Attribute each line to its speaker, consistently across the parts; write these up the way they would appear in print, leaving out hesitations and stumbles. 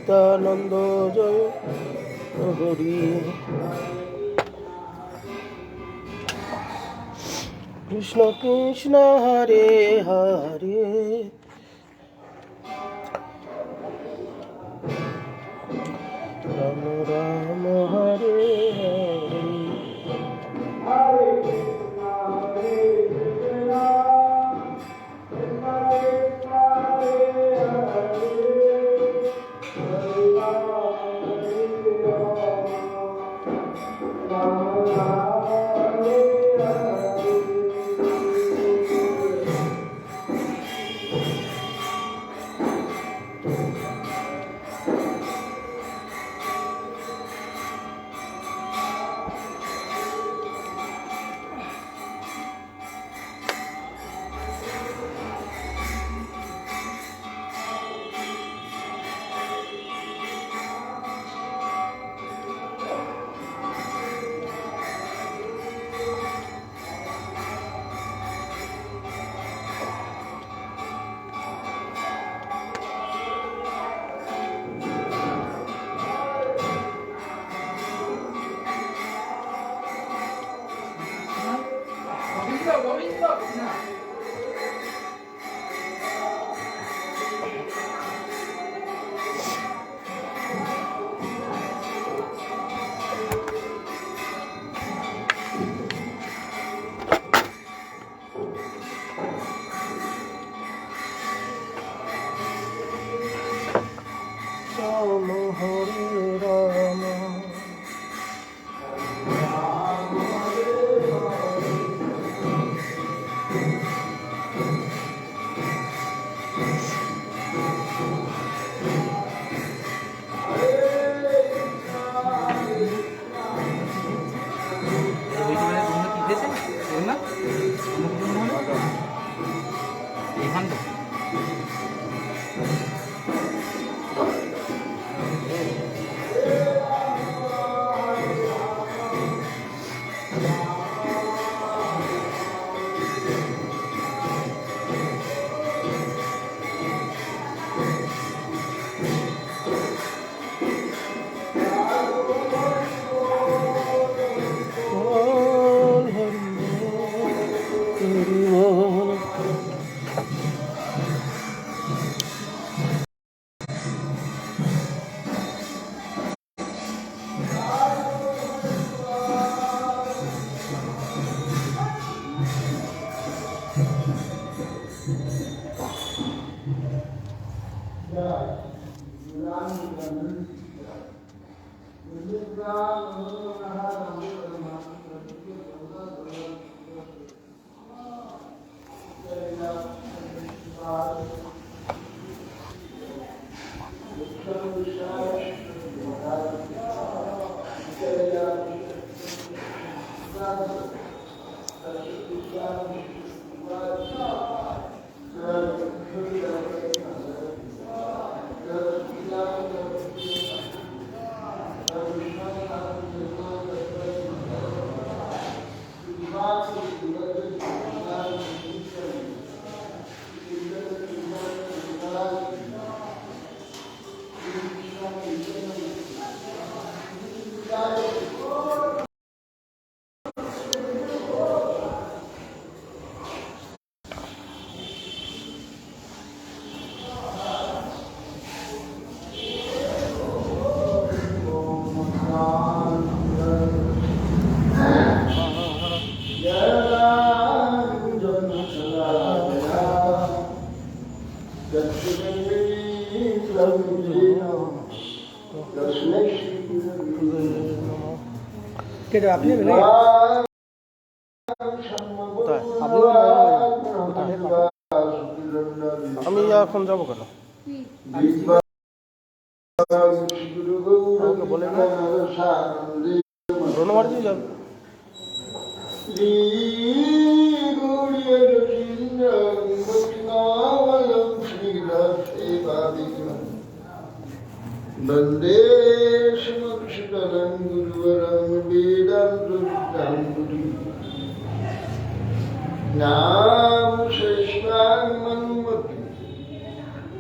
Speaker 1: নিত্যানন্দ জয় হরি। কৃষ্ণ কৃষ্ণ হরে হরে রাম রাম হরে হরে। রাম হরে রাম আপনি আমি এখন যাবো কেন বলে ধন্যবাদ যাবে
Speaker 2: वंदे श्रीमद् गुरुवरं वेदान्तं गुरु नाम शेषान् मन्मति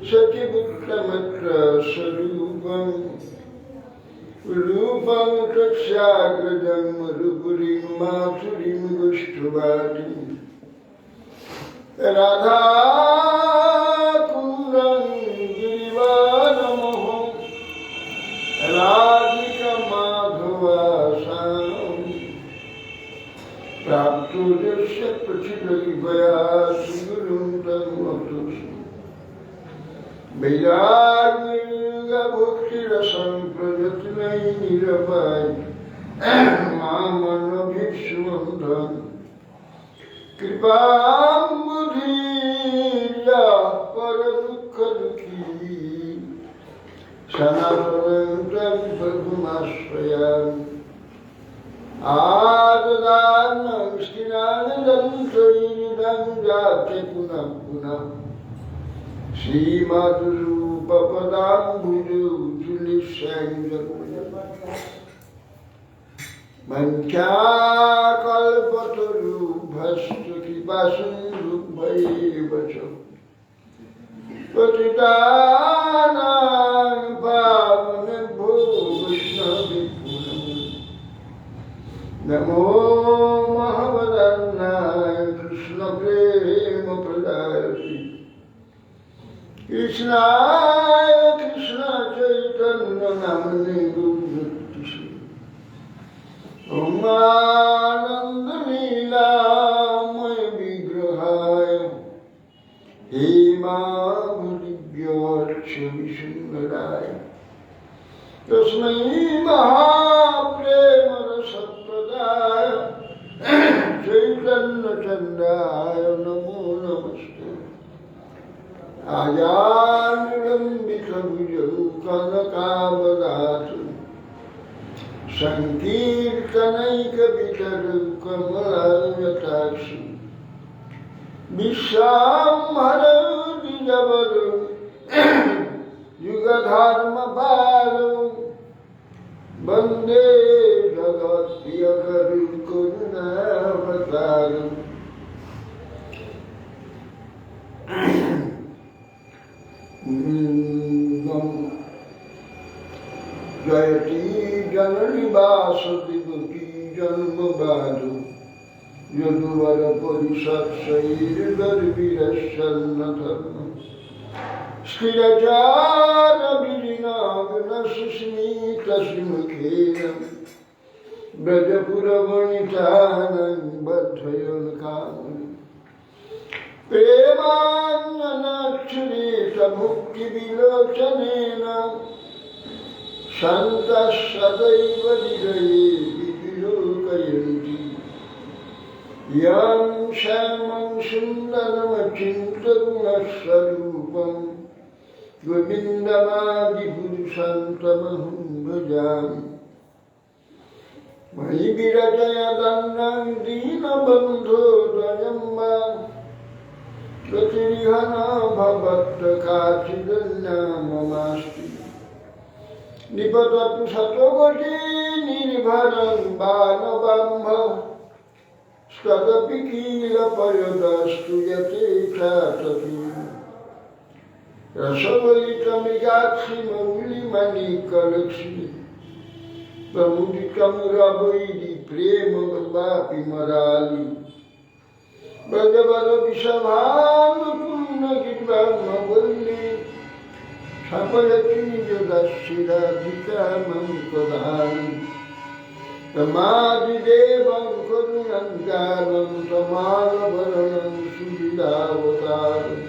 Speaker 2: सचिबुद्ध चित्तमत्र स्वरूपं रूपं तस्याग्रजं रूपुरीं माधुरीं गुष्ठवाटीं राधा कुन्दं गिरिवारमोहं राधिका माधवासानं प्राप्तो यस्य प्रथितैवया सुगुरुं तन्मतोऽस्मि वैराग्यभक्तिरसं प्रयत्नै निरपाय मामनभिष्वन्दं कृपाम्बुधीर्या परदुःखदुःखी सनातनं तं प्रभुमाश्रयामि आददानं स्थिरानन्दं जाते पुनः पुनः मन्त्याकल्पतरुभ्यश्च कृपासिन्धुभ्यैव च पतितानां पावनेभ्यो वैष्णवेभ्यो नमो महवदन्नाय कृष्णप्रेमप्रदायते कृष्णाय कृष्ण चैतन्य नामने गुरुभक्ति ॐ आनन्दलीलामय विग्रहाय हेमावलिभ्योऽर्चविसुन्दराय तस्मै महाप्रेमरसप्रदाय चैतन्यचन्द्राय नमो नमस्ते आजानुलम्बितभुजौ कनकावदातु सङ्कीर्तनैकवितरौ कमलायताक्षु विश्वाम्भरौ द्विजवरौ युगधर्मपालौ वन्दे जगत्प्रियकरौ करुणावतारम् जयति जननी वासुदेवकी जन्मबाधु यदुवर परिषत्सैर्गर्भिरश्चन्नधर्म स्थिरचारविरिनाग्नसुस्मितसिमुखेन ब्रजपुरवनितानं बद्धयोल्कामनि प्रेमान्ननाक्षुरितमुक्तिविलोचनेन सन्तः सदैव हृदये विलोकयन्ति यं श्यामं सुन्दरमचिन्तगुणस्वरूपं गोविन्दमादिपुरुषं तमहं भजामि मयि विरचयदन्नं दीनबन्धो द्वयं वा गतिरिह न भवत्काचिदन्या ममास्ति निपततु शतकोटि निर्भरं बाणबम्भ तदपि किलपयदस्तु यथेच्छातति रसवलितमृगाक्षि मौलिमणिकलक्ष्मि प्रमुदितं रवैरि प्रेमवापि मरालि ब्रजवरविषभानुपूर्णगिरिब्रह्मवल्ली सफलचिनिजदशिराधिकामं प्रधानम् तमादिदेवं करुणङ्गानं तमालभरणं सुविदावतारम्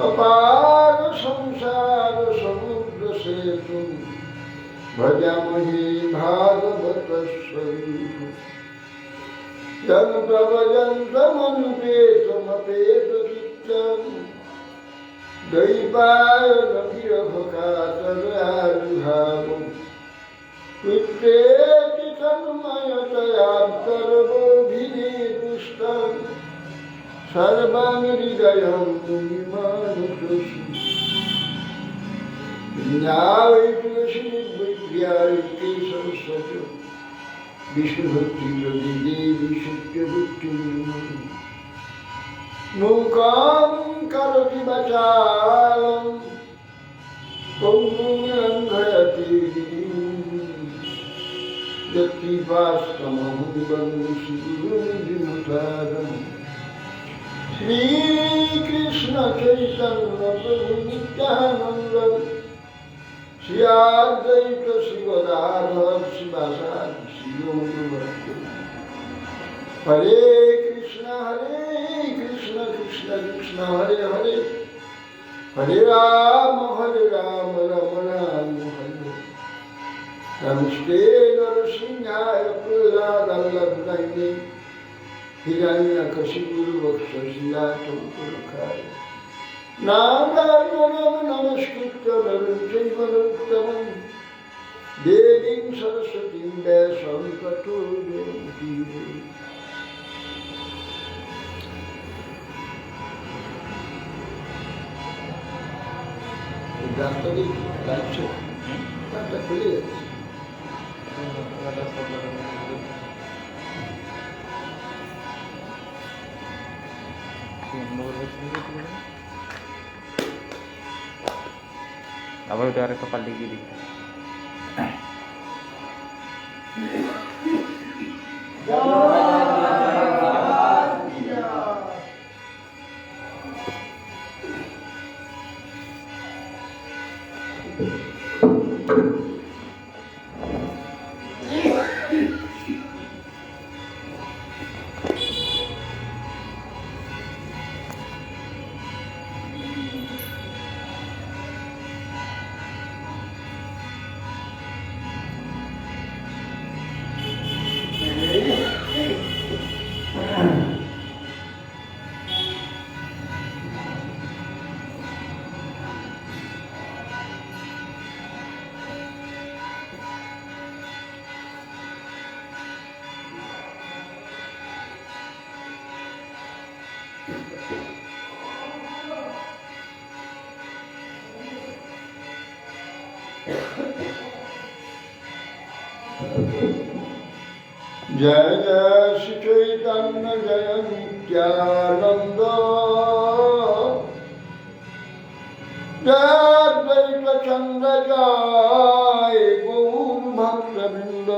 Speaker 2: अपार संसार समुद्रसेतुं भजामहे भागवतस्वरूपम् यं प्रभजन्तमनुपेतमपेतचित्तम् दैवायनभिरभकातराजुभावम् कृत्येति तन्मयतयान्तर्बोधिनीपुष्टम् सर्वं हृदयं मुनिमानुतोषि विज्ञावै तुलसीविद्याय केशवस्य विष्णुभक्तियोगिदेवी शुक्यवृत्तिर्मयि मूकां करोति वाचालं পঙ্গুরঙ্ঘয়তে যত্রিপাস্তমহং বন্দে শ্রীগুরুনিধিমুতারম শ্রীকৃষ্ণ চৈতন্য প্রভু নিত্যানন্দ শ্রী অদ্বৈত শ্রী গদাধর শিবাসাদি শ্রীগৌরভক্ত হরে কৃষ্ণ কৃষ্ণ কৃষ্ণ হরে হরে হরে রাম রাম রাম হরে নমস্তে নরসিংহায় প্রহ্লাদাল্লাভ্রায়ে হিরণ্যকশিপুর্বক্ষশিলাটঙ্কুরখায় নারায়ণং নমস্কৃত্য নরং চৈব নরোত্তমং দেবীং সরস্বতীং ব্যাসং ততো জয়ন্তি। রাস্তা দেখি লাগছে, রাস্তা খুলে যাচ্ছে।
Speaker 3: আবার ওটা আরেকটা পাল্টে গিয়ে দিতে
Speaker 2: जय जय श्री चैतन्य जय नित्यानंद जय अद्वैत चंद्र जय गौर भक्तवृंद।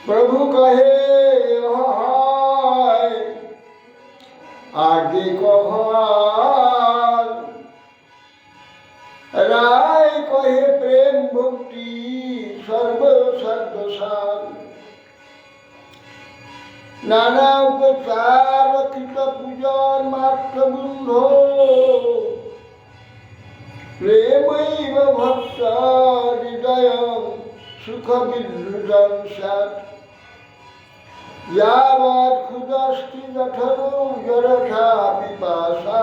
Speaker 2: प्रभु कहे हाय आगे कहार, राय कहे प्रेम भक्ति सर्व सद्दसार। नाना उपचार कृत पूजन मात्र बंधो प्रेमैव भक्त हृदय सुख विद्रुतं स्यात्। यावत् क्षुदस्ति जठरो जरथा पिपासा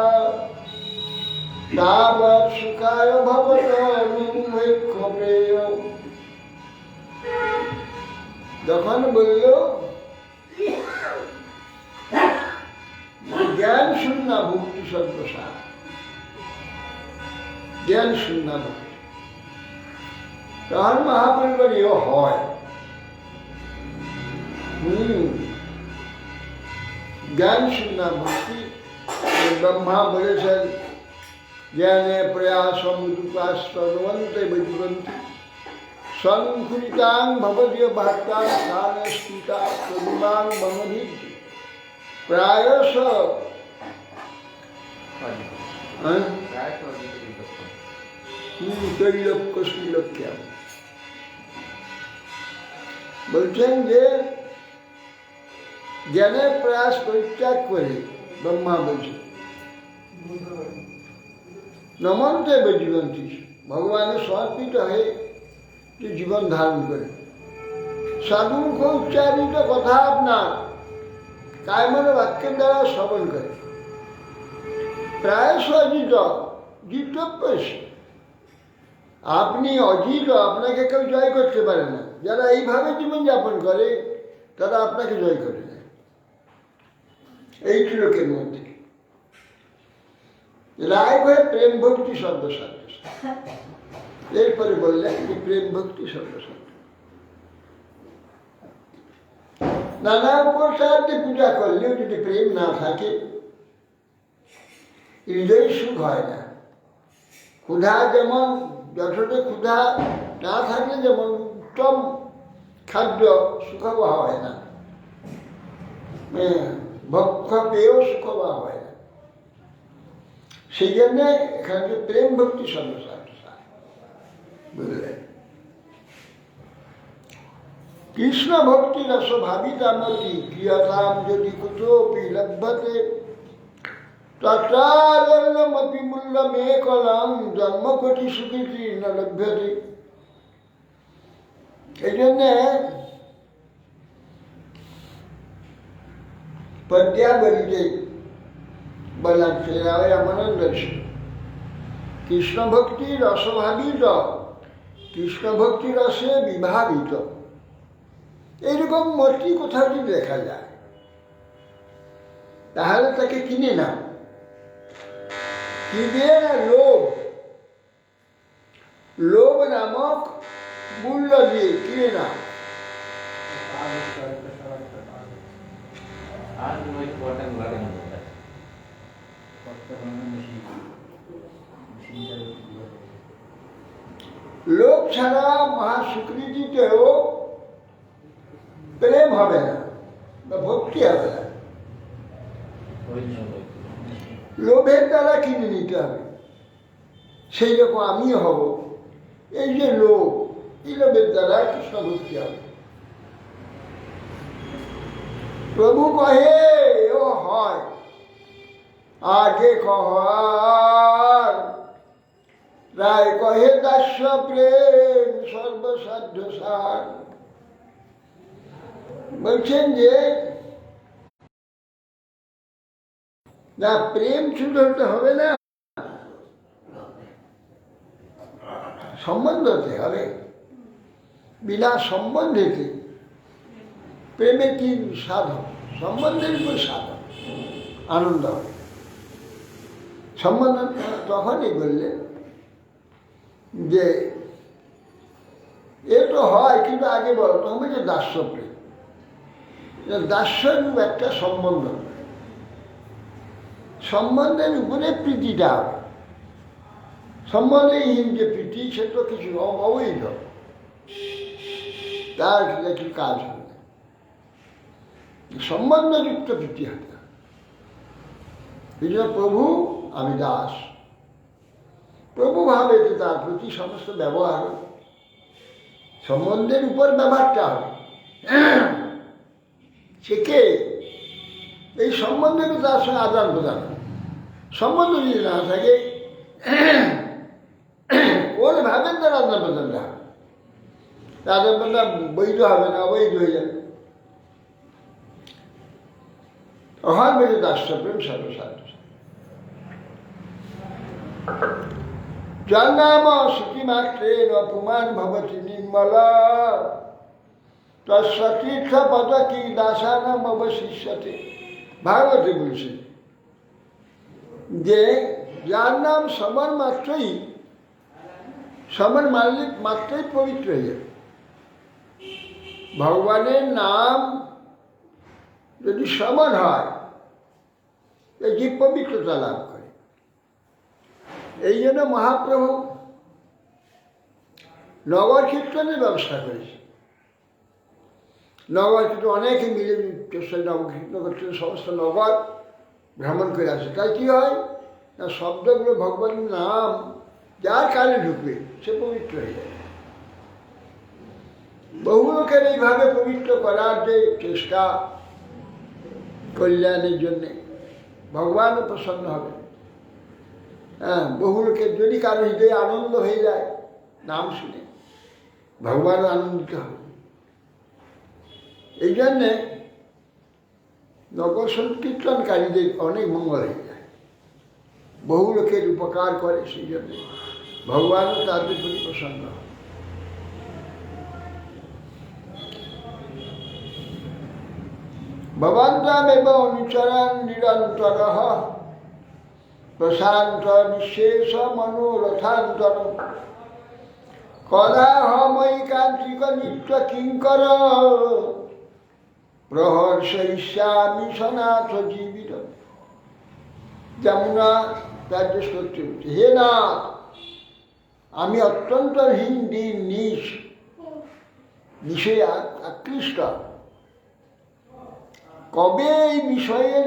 Speaker 2: तावत् सुखाय भवतः। যখন বলল জ্ঞান শূন্য ভক্তি সর্বসার, জ্ঞান শূন্য ভক্তি, তখন মহাপরিবার হয়। জ্ঞান শূন্য ভক্তি ব্রহ্মা বলেছেন জ্ঞানে প্রয়াসম উপাস্তে বৈজবন্তী সংকুলিতাং ভবদীয় বার্তা স্থানে স্থিতা প্রতিমাং মনোভিদ প্রায়শ ত্রৈলোক্য শ্রীলক্ষ্যা। বলছেন যে জ্ঞানের প্রয়াস পরিত্যাগ করে ব্রহ্মা বলছেন নমন্তে বৈজবন্তী ভগবানের সমর্পিত হয়ে যে জীবন ধারণ করে সাধুমুখ উচ্চারিত কথা আপনার কায়মন বাক্যের দ্বারা শ্রবণ করে প্রায়শ অজিত জিতব্য। আপনি অজিত, আপনাকে কেউ জয় করতে পারে না। যারা এইভাবে জীবনযাপন করে তারা আপনাকে জয় করে না এই শ্লোকের মধ্যে। রায় হয়ে প্রেম ভক্তি সর্বসাধ্য। এরপরে বললেন যে প্রেম ভক্তি সর্বসাধ্য। নানা প্রসাদ পূজা করলেও যদি প্রেম না থাকে হৃদয় সুখ হয় না। ক্ষুধা যেমন যথেষ্ট ক্ষুধা না থাকলে যেমন উত্তম খাদ্য সুখব হয় না, ভক্ষ পেয়েও সুখব হয় না। সেই জন্যে এখানে প্রেম ভক্তি সর্বশ্রেষ্ঠ, বুঝলেন? কৃষ্ণ ভক্তি রস ভাবিতামতি ক্রিয়তাম যদি কুতোপি লভ্যতে তত্রাজন্মপি মূল্যমেকলং জন্মকোটি সুকৃতি ন লভ্যতে। এই জন্যে পদ্যাবলিতে বলা রামানন্দ কৃষ্ণ ভক্তি রসভাবিত, কৃষ্ণ ভক্তি রসে বিভাবিত, এইরকম মূর্তি কোথাও যদি দেখা যায় তাহলে তাকে কিনে নাও। কি দিয়ে না? লোভ, লোভ নামক মূল্য দিয়ে কিনে নাও। লোভ ছাড়া মহাস্বীকৃতিতেও প্রেম হবে না বা ভক্তি হবে না। লোভের দ্বারা কিনে নিতে হবে, সেই রকম আমিও হব। এই যে লোভ, এই লোভের দ্বারা কৃষ্ণ ভক্তি হবে। প্রভু কহে ও হয় আগে কহার, রায় কহে দাস্য প্রেম সর্বসাধ্য সার। বলছেন যে না, প্রেম শুধু হতে হবে না, সম্বন্ধ হতে হবে। বিনা সম্বন্ধেতে প্রেমে কি সাধন? সম্বন্ধের উপর সাধন, আনন্দ হবে। সম্বন্ধ তখনই বললেন যে এ তো হয়, কিন্তু আগে বলতে হবে যে দাস্য প্রেম। দাস্যরূপ একটা সম্বন্ধ, সম্বন্ধের উপরে প্রীতিটা হবে। সম্বন্ধহীন যে প্রীতি, সে তো কিছু অবৈধ, তার কিছু কাজ হবে না। সম্বন্ধযুক্ত প্রীতি হবে। এই জন্য প্রভু আমি দাস, প্রভু ভাবে যে তার প্রতি সমস্ত ব্যবহার সম্বন্ধের উপর ব্যবহারটা হবে। সে কে? এই সম্বন্ধের তার সঙ্গে আদান প্রদান। সম্বন্ধ যদি না থাকে, কোন ভাবেন তার আদান প্রদানটা হবে? আদান প্রদান বৈধ হবে না, অবৈধ হয়ে যাবে। অহার বেজে দাস্য প্রেম সর্বসাধ্য। জন্ম শ্রুতিমাত্রেণ অপমান ভবতি নির্মল, তৎসতীর্থ পদ কি দাসানাম অবশিষ্যতে। ভাগবতে বলছে যে যার নাম সমর মাত্রই, সমর মানলে মাত্রই পবিত্র হয়ে যাবে। ভগবানের নাম যদি সমর হয়, যে পবিত্রতা লাভ করে। এই জন্য মহাপ্রভু নগর কীর্তনের ব্যবস্থা করেছে। নগর কীর্তন অনেকে মিলে নগর কীর্তন করছে, সমস্ত নগর ভ্রমণ করে আসে। তাই কী হয় না, শব্দগুলো ভগবানের নাম যার কানে ঢুকবে সে পবিত্র হয়ে যায়। বহু লোকের এইভাবে পবিত্র করার যে চেষ্টা, কল্যাণের জন্যে ভগবানও প্রসন্ন হবে। হ্যাঁ, বহু লোকের যদি কারো হৃদয়ে আনন্দ হয়ে যায় নাম শুনে, ভগবানও আনন্দিত হবে। এই জন্যে নগর সংকীর্তনকারীদের অনেক মঙ্গল হয়ে যায়, বহু লোকের উপকার করে। সেই জন্যে ভগবানও তাদের প্রতি প্রসন্ন হয়। ভবন্তামেব অনুচরণ নিরন্তর প্রশান্ত নিঃশেষ মনোরথান্তর, কদা হমৈকান্তিক নিত্য কিঙ্কর, প্রহর্ষয়িষ্যামি সনাথ জীবিত। যমুনা রাজ্যেশ করতে বলছে, হে নাথ, আমি অত্যন্ত হিন্দি নিশে আকৃষ্ট। কবে এই বিষয়ের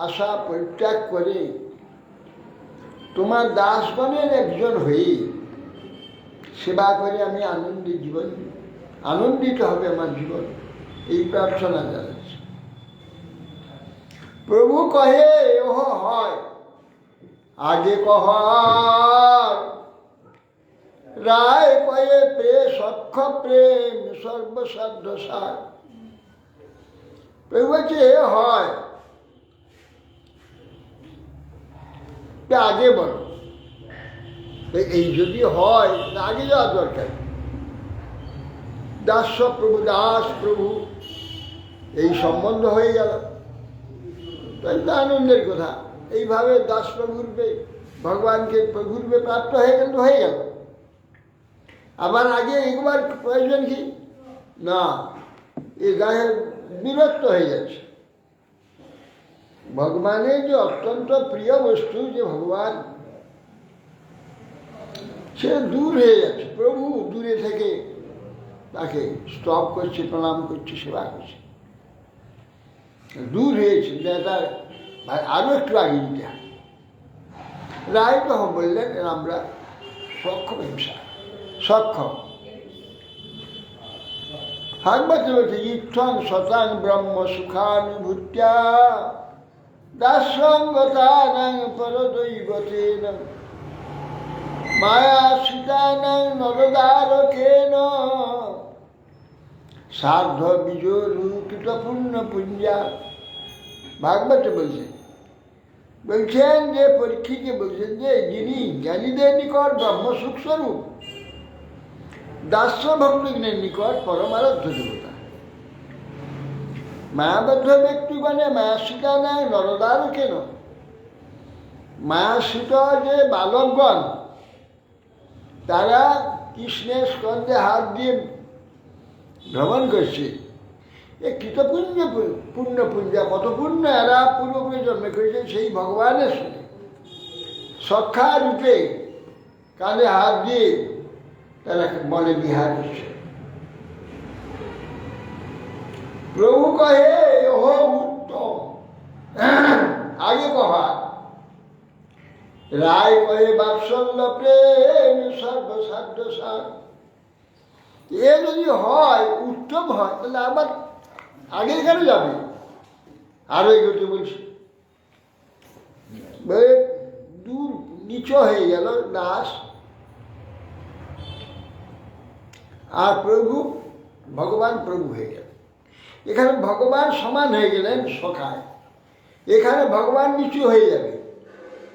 Speaker 2: আশা পরিত্যাগ করে তোমার দাসগণের একজন হয়ে সেবা করে আমি আনন্দিত হবে আমার জীবন, এই প্রার্থনা জানাচ্ছি। প্রভু কহে, ওহ হয় আগে কহার, রায় কয়ে সক্ষ প্রেম সর্বসাধ্য সার। প্রভু বলছে হয়, আগে বলো। এই যদি হয় আগে যাওয়ার দরকার। দাস প্রভু, দাস প্রভু এই সম্বন্ধ হয়ে গেল, তাই তো আনন্দের কথা। এইভাবে দাস প্রভুরূপে ভগবানকে প্রভুরূপে প্রাপ্ত হয়ে গেল, হয়ে গেল। আবার আগে এগুবার প্রয়োজন কি না, এ গায়ে বিরক্ত হয়ে যাচ্ছে। ভগবানের যে অত্যন্ত প্রিয় বস্তু, যে ভগবান, সে দূর হয়ে যাচ্ছে। প্রভু দূরে থেকে তাকে স্তব করছে, প্রণাম করছে, সেবা করছে, দূর হয়েছে। তার আরো একটু আগে দিতে হয়। রায় তখন বললেন, আমরা সক্ষম হিংসা সক্ষম। ভাগবত বলছে, ইত্থং শতাং ব্রহ্ম সুখানুভূত্যা দাসঙ্গতানাং পরদৈবতেন মায়া সীতানাং নরদারকেন সার্ধ বিজোরূপিত পূর্ণ পুঞ্জা। ভাগবত বলছেন যে পরীক্ষিতকে বলছেন যে যিনি জ্ঞানীদের নিকট ব্রহ্মসুখ স্বরূপ, দাস্য ভক্তজ্ঞের নিকট পরমারাধ্য দেবতা, মায়াবদ্ধ ব্যক্তিগণে মায়াসিতা নেয় নরদারও কেন। মায়াসিত যে বালকগণ, তারা কৃষ্ণের স্কন্ধে হাত দিয়ে ভ্রমণ করছে। এ কৃতপুণ্য পুণ্যপুঞ্জা, কত পুণ্য এরা পূর্বপুরে জন্মে করেছে সেই ভগবানের সঙ্গে সখ্যা রূপে কাঁধে হাত দিয়ে তারা বলে বিহার করছে। প্রভু কহে, ওহ উত্তম আগে কহা। রায় কহে, বাৎসল্য প্রেম সর্বসাধ্য সার। এ যদি হয়, উত্তম হয়, তাহলে আবার আগে কেন যাবে? আরো এগোতে বলছি, দূর নিচু হয়ে গেল দাস আর প্রভু, ভগবান প্রভু হয়ে গেল। এখানে ভগবান সমান হয়ে গেলেন সখায়, এখানে ভগবান নিচু হয়ে যাবে।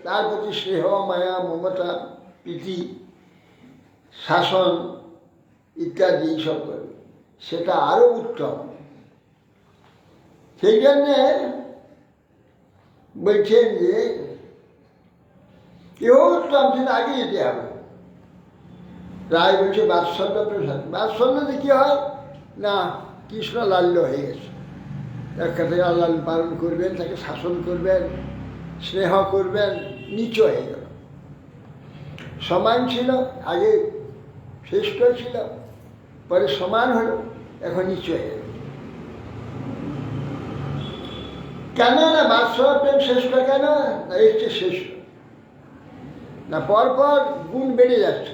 Speaker 2: তার প্রতি স্নেহ, মায়া, মমতা, প্রীতি, শাসন ইত্যাদি এইসব করবে, সেটা আরো উত্তম। সেই জন্যে বলছেন যে কেউ উত্তম, সেটা আগে যেতে হবে। রায় বলছে বাৎসল্য প্রসাদ। বাৎসল্যতে কি হয় না, কৃষ্ণ লাল্য হয়ে গেছে, এক কথায় লালন পালন করবেন, তাকে শাসন করবেন, স্নেহ করবেন, নিচু হয়ে গেল। সমান ছিল, আগে শ্রেষ্ঠ ছিল, পরে সমান হলো, এখন নিচু হয়ে গেল। কেন না বাৎসল্য প্রেম শ্রেষ্ঠ, কেন না এর চেয়ে শ্রেষ্ঠ না, পরপর গুণ বেড়ে যাচ্ছে।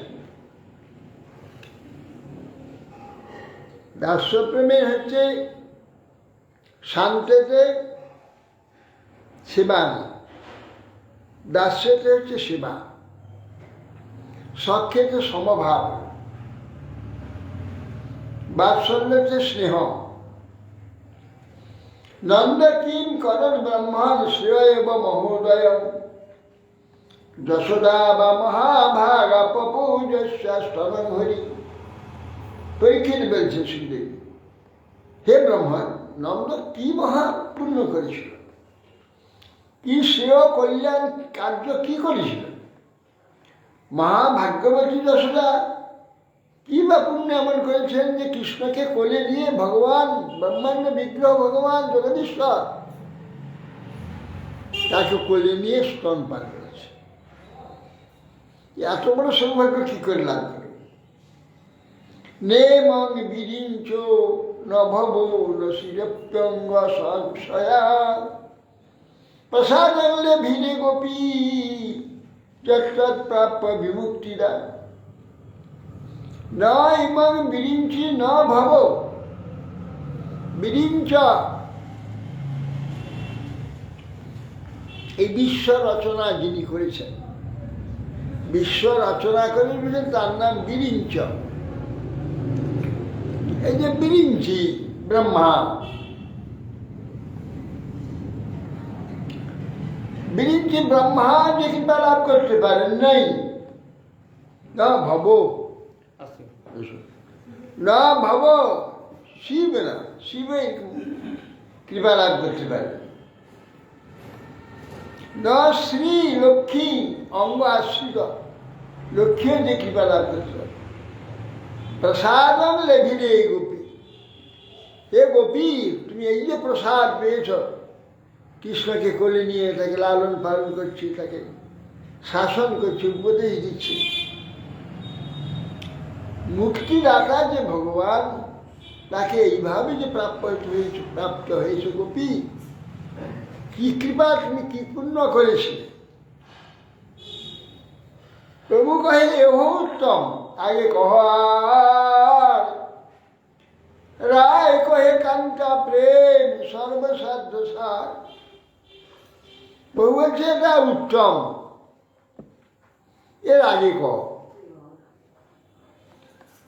Speaker 2: দাস্যপ্রেমের হচ্ছে শান্তিতে সেবা, দাস্যতে হচ্ছে সেবা, সখ্যেতে সমভাব, বাৎসল্যতে স্নেহ। নন্দ কিম করণ ব্রহ্মণ শ্রেয় এব মহোদয় যশোদা বা মহাভাগা পপৌজস্যাষ্টমং হরি। পরীক্ষিত বলছে শ্রীদেবী, হে ব্রহ্মণ, নন্দ কি মহা পুণ্য করেছিল, কি শ্রেয় কল্যাণ কার্য কি করেছিল। মহাভাগ্যবতী যশোদা কি বা পুণ্য এমন করেছেন যে কৃষ্ণকে কোলে নিয়ে ভগবান, ব্রহ্মাণ্ড বিগ্রহ ভগবান জগদীশ্বর, তাকে কোলে নিয়ে স্তন পান করেছে। এত বড় সৌভাগ্য কি করে লাভ করে? নে মং বিরিঞ্চ নভব রসিরপ্যঙ্গ সংশয়া প্রসাদলে ভিড়ে গোপী যৎ প্রাপ্য বিমুক্তিরা ন ইমং বিরিঞ্চি ন ভব বিরিঞ্চ, এই বিশ্ব রচনা যিনি করেছেন, বিশ্ব রচনা করেছেন তার নাম বিরিঞ্চ। এই যে বিরিঞ্চি ব্রহ্মা, বিরিঞ্চি ব্রহ্মা যে কৃপা লাভ করতে পারেন নাই, না ভব না ভব শিব, না শিবে কৃপা লাভ করতে পারে না, শ্রী লক্ষ্মী অঙ্গ আশ্রিত লক্ষ্মীও যে কৃপা লাভ করতে পারে। প্রসাদম লেভিরে গোপী, হে গোপী তুমি এই যে প্রসাদ পেয়েছ, কৃষ্ণকে কোলে নিয়ে তাকে লালন পালন করছি, তাকে শাসন করছি, উপদেশ দিচ্ছি। মুক্তিদাতা যে ভগবান, তাকে এইভাবে যে প্রাপ্ত হয়েছে গোপী, কি কৃপা তুমি কি পুণ্য করেছিলে। প্রভু কহে এহ উত্তম, আগে কহ আর। রায় কহে কান্তা প্রেম সর্বসাধ্য সার। প্রভু বলছে এটা উত্তম, এর আগে কহ।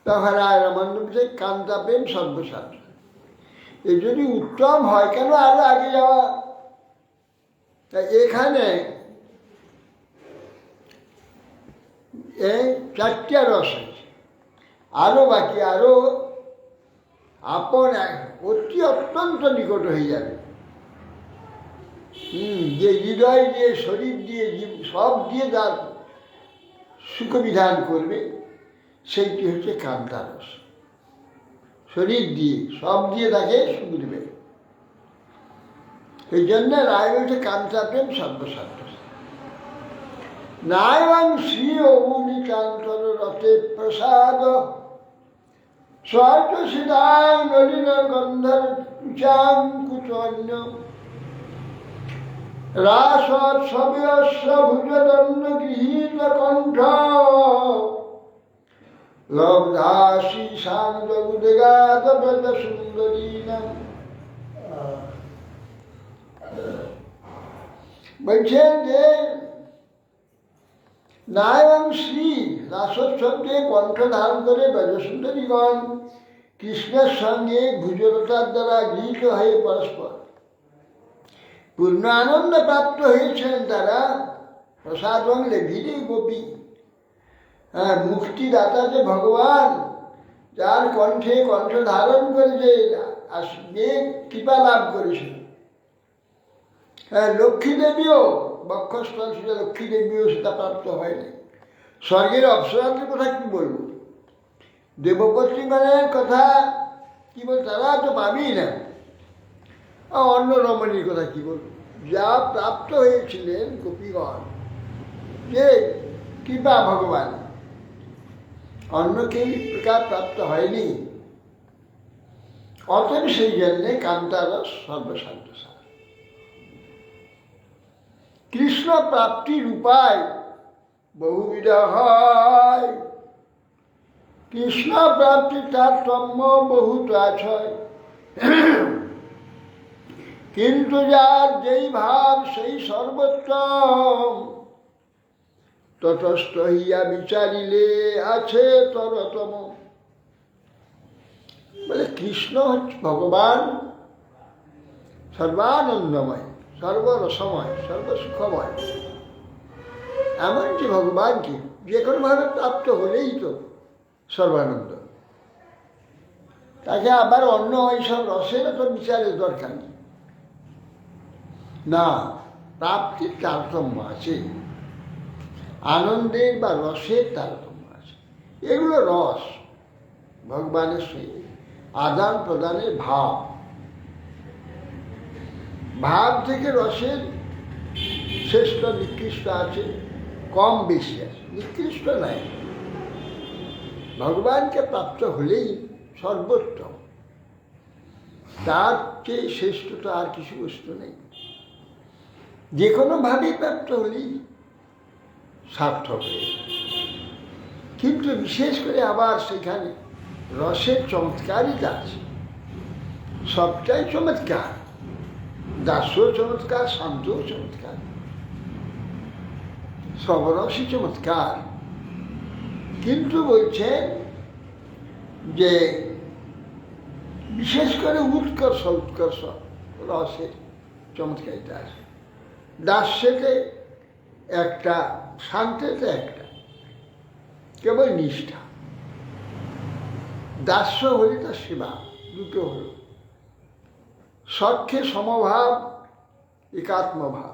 Speaker 2: তখন রায় রমন বলছে কান্তা প্রেম সর্বসাধ্য, এই যদি উত্তম হয় কেন আরো আগে যাওয়া। এখানে এই 4টা রস আছে, আরো বাকি, আরো আপন অতি অত্যন্ত নিকট হয়ে যাবে। যে হৃদয় দিয়ে, শরীর দিয়ে, সব দিয়ে তার সুখ বিধান করবে, সেইটি হচ্ছে কান্তারস। শরীর দিয়ে, সব দিয়ে তাকে সুখ দেবে। এই জন্য রায় বলছে কান্তা প্রেম সর্বসাধ্য। নায়ং শ্রী অনিকান্তর রথে প্রসাদ স্বর্গ সিদায় নলিন গন্ধর চাঙ্কুচন্য রাসৎ সবয়স্য ভুজদণ্ড গৃহীত কণ্ঠ লব্ধাসী শান্ত উদগাত ব্রজ সুন্দরীনা। বলছেন যে নায়ং শ্রী রাসদ শব্দে কণ্ঠ ধারণ করে ব্রজসুন্দরীগণ কৃষ্ণের সঙ্গে ভুজলতার দ্বারা গৃহীত হয়ে পরস্পর পূর্ণ আনন্দ প্রাপ্ত হয়েছেন। তারা প্রসাদং লেভিরে গোপী, মুক্তিদাতা যে ভগবান, যার কণ্ঠে কণ্ঠ ধারণ করে যে কৃপা লাভ করেছিল। লক্ষ্মী দেবীও, বক্ষস্থল ছিল লক্ষ্মী দেবীও সেটা প্রাপ্ত হয়নি। স্বর্গের অপ্সরাদের কথা কি বলবো, দেবপত্নীগণের কথা কি বল, তারা তো পাবেই না। অন্য রমণীর কথা কি বলবো, যা প্রাপ্ত হয়েছিলেন গোপীগণ, যে কৃপা ভগবান, অন্য কেউ প্রকার প্রাপ্ত হয়নি। অতএব সেই জন্যে কান্তারস সর্বসাধ্য সার। কৃষ্ণ প্রাপ্তির উপায় বহুবিধ হয়, কৃষ্ণ প্রাপ্তির তারতম্য বহুত আছে, কিন্তু যার যেই ভাব সেই সর্বোত্তম, ততস্থ হইয়া বিচারিলে আছে তরতম। বলে কৃষ্ণ হচ্ছে ভগবান সর্বানন্দময়, সর্বরসময়, সর্বসুখময়। এমনকি ভগবানকে যে কোনোভাবে প্রাপ্ত হলেই তো সর্বানন্দ, তাকে আবার অন্য এইসব রসের তো বিচারের দরকার নেই। না, প্রাপ্তির তারতম্য আছে, আনন্দের বা রসের তারতম্য আছে। এগুলো রস, ভগবানের সঙ্গে আদান প্রদানের ভাব, ভাব থেকে রসের শ্রেষ্ঠ নিকৃষ্ট আছে, কম বেশি আছে, নিকৃষ্ট নাই। ভগবানকে প্রাপ্ত হলেই সর্বোত্তম, তার চেয়ে শ্রেষ্ঠ তো আর কিছু বস্তু নেই। যে কোনোভাবেই প্রাপ্ত হলেই সার্থক হয়ে, কিন্তু বিশেষ করে আবার সেখানে রসের চমৎকারিতা আছে। সবটাই চমৎকার, দাসও চমৎকার, শান্তও চমৎকার, সবরসই চমৎকার। কিন্তু বলছেন যে বিশেষ করে উৎকর্ষ উৎকর্ষ রসের চমৎকারিতা আছে। দাস্যতে একটা, শান্তিতে একটা, কেবল নিষ্ঠা। দাস্য হলে তার সেবা, দুটো হল। সখ্যে সমভাব, একাত্মভাব,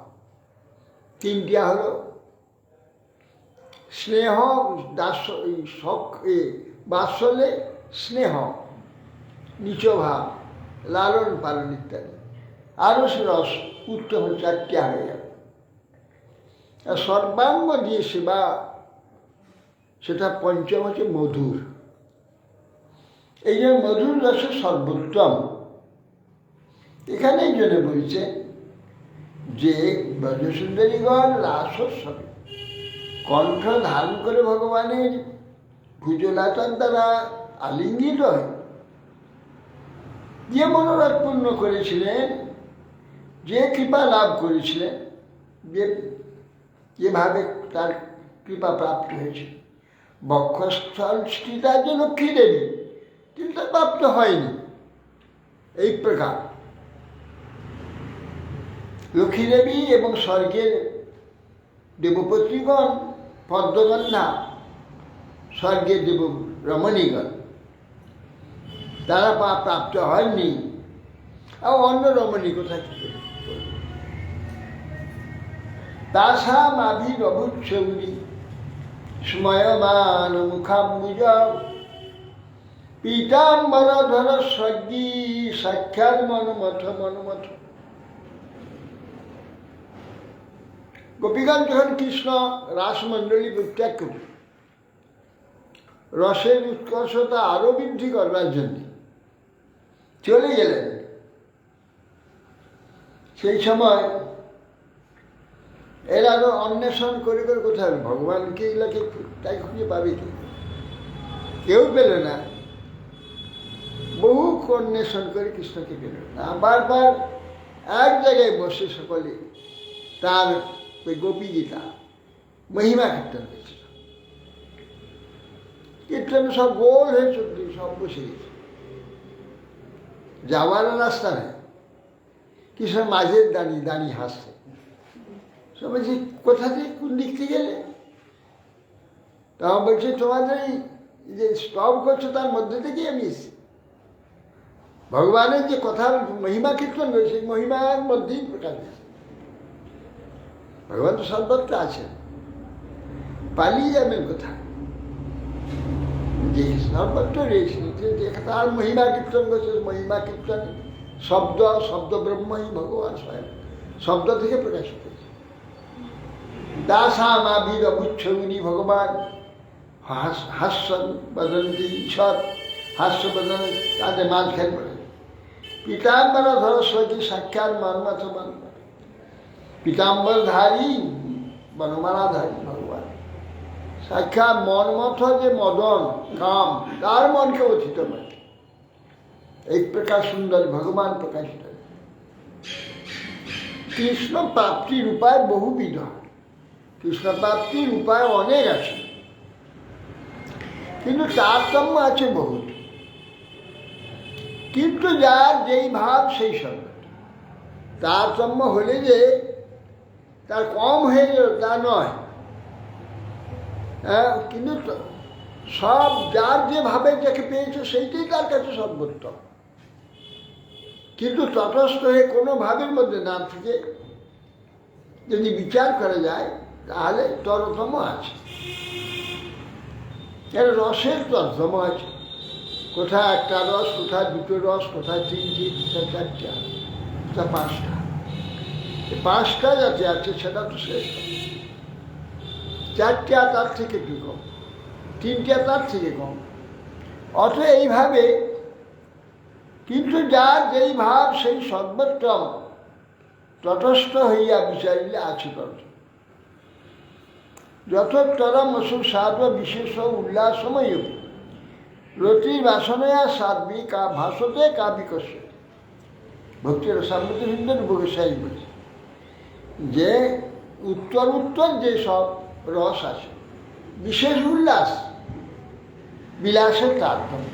Speaker 2: তিনটিয়া হল স্নেহ, দাস্য, এই বাৎসল্যে স্নেহ, নিচভাব, লালন পালন ইত্যাদি। আরও সে রস উত্তম, চারটিয়া হয়ে গেল। আর সর্বাঙ্গ দিয়ে সেবা, সেটা পঞ্চম হচ্ছে মধুর। এই যে মধুর রসের সর্বোত্তম, এখানে এই জন্য বলছে যে ব্রজসুন্দরীগণ রাসোৎসবে কণ্ঠ ধারণ করে ভগবানের ভুজলাতার দ্বারা আলিঙ্গিত হয়, যে মনোরথ পূর্ণ করেছিলেন, যে কৃপা লাভ করেছিলেন, যেভাবে তার কৃপা প্রাপ্ত হয়েছে। বক্ষস্থল স্থিতা যে লক্ষ্মী দেবী, কিন্তু তা প্রাপ্ত হয়নি। এই প্রকার লক্ষ্মী দেবী এবং স্বর্গের দেবপত্রীগণ, পদ্মগন্ধা, স্বর্গের দেব রমণীগণ, তারা প্রাপ্ত হয়নি। আর অন্য রমণী কোথায় কি করে? তাসাম আবিরবুচ্ছৌরি স্ময়মান মুখাম্বুজ পীতাম্বরধর স্বর্গী সাক্ষাৎ মনমথ মনমথ। গোপীগণ যখন কৃষ্ণ রাসমণ্ডলী পরিত্যাগ করল, রসের উৎকর্ষতা আরো বৃদ্ধি করবার জন্য চলে গেলেন, সেই সময় এর আরো অন্বেষণ করে করে কোথায় ভগবানকে এগুলাকে তাই খুঁজে পাবে কি? কেউ পেল না। বহু অন্বেষণ করে কৃষ্ণকে পেল না। বারবার এক জায়গায় বসে সকলে তার ওই গোপী গীতা মহিমা কীর্তন হয়েছিল। কীর্তন সব গোল হয়ে চলছে, সব বসে গেছে, যাওয়ার রাস্তা নেই। কৃষ্ণ মাঝে দাঁড়িয়ে দাঁড়িয়ে হাসছে। সবাই বলছে কোথা থেকে, কোন দিক থেকে গেলে? তখন বলছে তোমাদের এই যে স্তব করছো তার মধ্যে থেকেই আমি এসেছি। ভগবানের যে কথার মহিমা কীর্তন রয়েছে, সেই মহিমার মধ্যেই প্রকাশ হয়েছে। ভগবান তো সর্বত্র আছেন, পালিয়ে যাবেন কোথায়? যে সর্বত্র রয়েছেন, যে তার মহিমা কীর্তন করছে, মহিমা কীর্তন শব্দ, শব্দ ব্রহ্মই ভগবান স্বয়ং, শব্দ থেকে প্রকাশিত হয়েছে। দাসাম আবিরবুচ্ছৌরি, ভগবান হাস্য বদন্তি, ঈশ্বর হাস্য বদন, তাদের মাঝখানে পড়ে। পীতাম্বর ধর স্বর্গী সাক্ষাৎ মনমথ মনমথ। পীতাম্বরধারী, বনমালাধারী ভগবান সাক্ষাৎ মনমথ, যে মদন কাম, তার মনকে অথিত করে। এই প্রকার সুন্দর ভগবান প্রকাশিত। কৃষ্ণ প্রাপ্তির উপায় বহুবিধ। কৃষ্ণ প্রাপ্তির উপায় অনেক আছে, কিন্তু তারতম্য আছে বহুত। কিন্তু যার যেই ভাব সেই সঙ্গে, তারতম্য হলে যে তার কম হয়ে গেল তা নয়। হ্যাঁ, কিন্তু সব যার যে ভাবে যাকে পেয়েছে সেইটাই তার কাছে সর্বোত্তম। কিন্তু তটস্থ হয়ে কোনো ভাবের মধ্যে না থেকে যদি বিচার করা যায়, তাহলে তরতম আছে। এর রসের তরতম আছে, কোথায় একটা রস, কোথায় দুটো রস, কোথায় তিনটি, কোথায় চারটা, কোথায় পাঁচটা। পাঁচটা যাতে আছে সেটা তো শ্রেষ্ঠ। চারটে তার থেকে একটু কম, তিনটে তার থেকে কম। অত এইভাবে, কিন্তু যার যেই ভাব সেই সর্বোত্তম তটস্থ হইয়া বিচারিলে আছে তত যথোত্তরম অসু সাধু বিশেষ উল্লাসময় রতির বাসনয়া সাধ্বী কা ভাষতে কাবিকস্য। ভক্তির রসামৃত হিন্দুর গোসাই বলছে যে উত্তর উত্তর যে সব রস আছে, বিশেষ উল্লাস বিলাসের তারতম্য,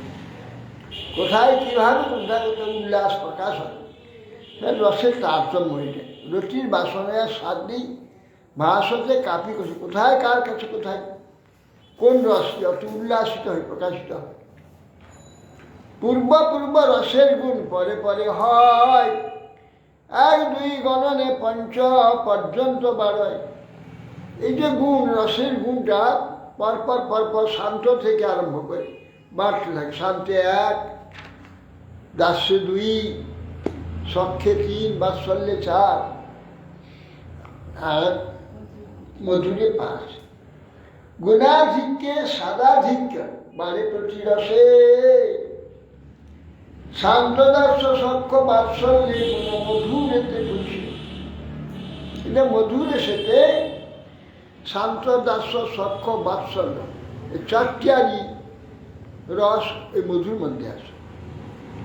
Speaker 2: কোথায় কীভাবে কোথায় কোথায় উল্লাস প্রকাশ হয়, রসের তারতম্য এটা। রতির বাসনয়া সাধ্বী ভাষতে কাপি কষে, কোথায় কার কাছে কোথায় কোন রস যত উল্লাসিত হয় প্রকাশিত হয়। পূর্ব পূর্ব রসের গুণ পরে পরে হয়, এক দুই গণনে পঞ্চ পর্যন্ত বাড়য়। এই যে গুণ, রসের গুণটা পরপর পরপর শান্ত থেকে আরম্ভ করে বাড়তে থাকে। শান্তে এক, দাস্যে দুই, সখ্যে তিন, বাৎসল্যে চার, আর মধুরে পাঁচ। গুণাধিক্যে সাদাধিক্য বাড়ে প্রতি রসে, শান্তদাস্য সখ্য বাৎসল্যে মধুরেতে খুশি। এটা মধুর এসেতে শান্তদাস্য সখ্য বাৎসল্য এই চারটিয়ারই রস এই মধুর মধ্যে আছে।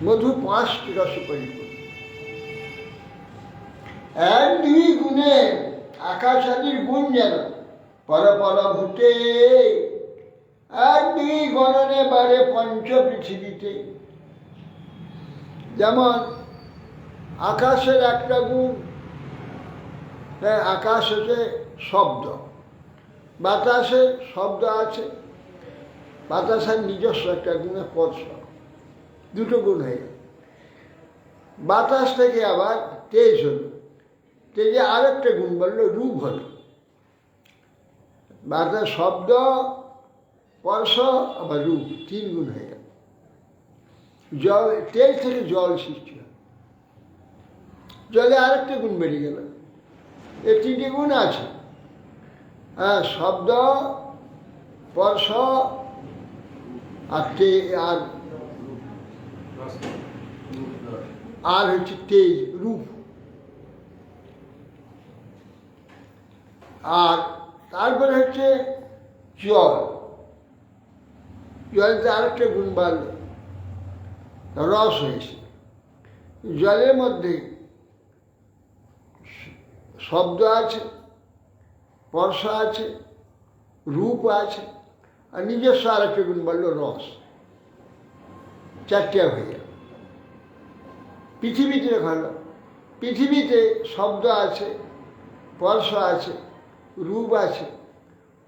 Speaker 2: মধু পাঁচটি রসে পরিপূর্ণ। এক দুই গুণে আকাশাদির গুণ যেন পর পর ভূতে, এক দুই গণনে বাড়ে পঞ্চ পৃথিবীতে। যেমন আকাশের একটা গুণ, আকাশ হচ্ছে শব্দ, বাতাসে শব্দ আছে, বাতাসের নিজস্ব একটা গুণে স্পর্শ, দুটো গুণ হয়ে গেল। বাতাস থেকে আবার তেজ হলো, তেজে আরেকটা গুণ বললো রূপ হলো। বাতাস শব্দ, স্পর্শ, আবার রূপ, তিন গুণ হয়ে গেল। জল, তেজ থেকে জল সৃষ্টি হয়, জলে আরেকটা গুণ বেড়ে গেল। এই তিনটে গুণ আছে, হ্যাঁ, শব্দ, স্পর্শ আর আর হচ্ছে তেজ, রূপ। আর তারপরে হচ্ছে জল, জলতে আরেকটা গুণ বাড়ল, রস হয়েছে। জলের মধ্যে শব্দ আছে, স্পর্শ আছে, রূপ আছে, আর নিজস্ব আরেকটা গুণ বাড়ল রস। চারটে হয়ে গেল। পৃথিবীতে হলো, পৃথিবীতে শব্দ আছে, স্পর্শ আছে, রূপ আছে,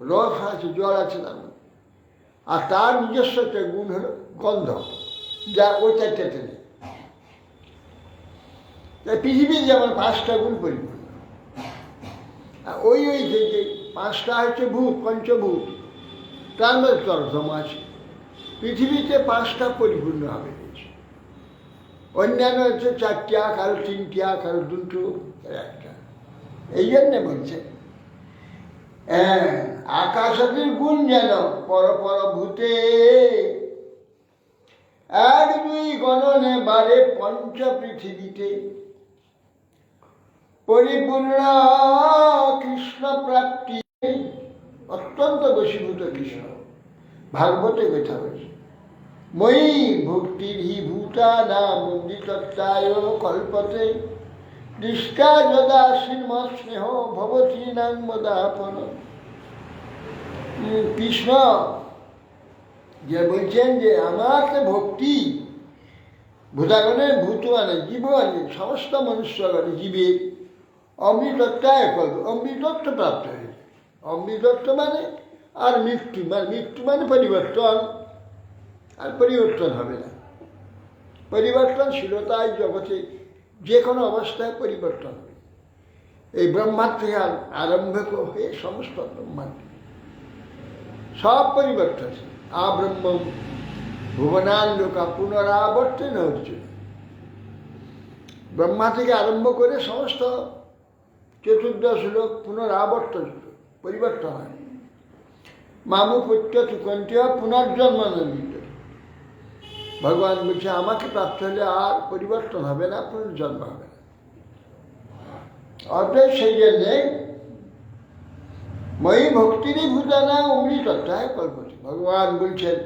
Speaker 2: রস আছে, জল আছে তার মধ্যে। আর তার নিজস্ব একটা গুণ হলো গন্ধ, যা ওই চারটাতে নেই। পৃথিবীর যেমন পাঁচটা গুণ পরিপূর্ণ, আর ওই ওই যে পাঁচটা হচ্ছে ভূত, পঞ্চভূত, তার মধ্যে তরতম আছে। পৃথিবীতে পাঁচটা পরিপূর্ণ হবে, অন্যান্য হচ্ছে চারটা, কারো তিনটা, কারো দুটো, একটা। এই জন্যে বলছে আকাশাদির গুণ যেন পর পর ভূতে, এক দুই গণনে বাড়ে পঞ্চ পৃথিবীতে। পরিপূর্ণ কৃষ্ণ প্রাপ্তি, অত্যন্ত বশীভূত কৃষ্ণ। ভাগবতে কথা হয়েছে, মই ভক্তির হি ভূতা নাম মন্দিতত্তায় কল্পতে, দৃষ্টা যদা শ্রীম স্নেহ ভবতী নাং মদাপন। কৃষ্ণ যে বলছেন যে আমাকে ভক্তি, ভূতাগণের ভূত মানে জীব মানে সমস্ত মনুষ্যগণ জীবের অমৃতত্বায় করবে, অমৃতত্ব প্রাপ্ত হয়েছে। অমৃতত্ব মানে আর মৃত্যু, মানে মৃত্যু মানে পরিবর্তন, আর পরিবর্তন হবে না। পরিবর্তনশীলতায় জগতে যে কোনো অবস্থায় পরিবর্তন হবে। এই ব্রহ্মাণ্ড থেকে আরম্ভ হয়ে সমস্ত ব্রহ্মাণ্ড সব পরিবর্তন। আব্রহ্ম ভুবনালোকা পুনরাবর্তন হচ্ছে। ব্রহ্মা থেকে আরম্ভ করে সমস্ত চতুর্দশ লোক পুনরাবর্তন, পরিবর্তন হয়। মামু পত্য চুকন্তীয় পুনর্জন্ম নিত। ভগবান বলছে আমাকে প্রাপ্ত হলে আর পরিবর্তন হবে না, পুনর্জন্ম হবে না। অতএব সেই জন্যে মই ভক্তিরই ভূতানা অমৃতত্বায় কল্পতি। ভগবান বলছেন,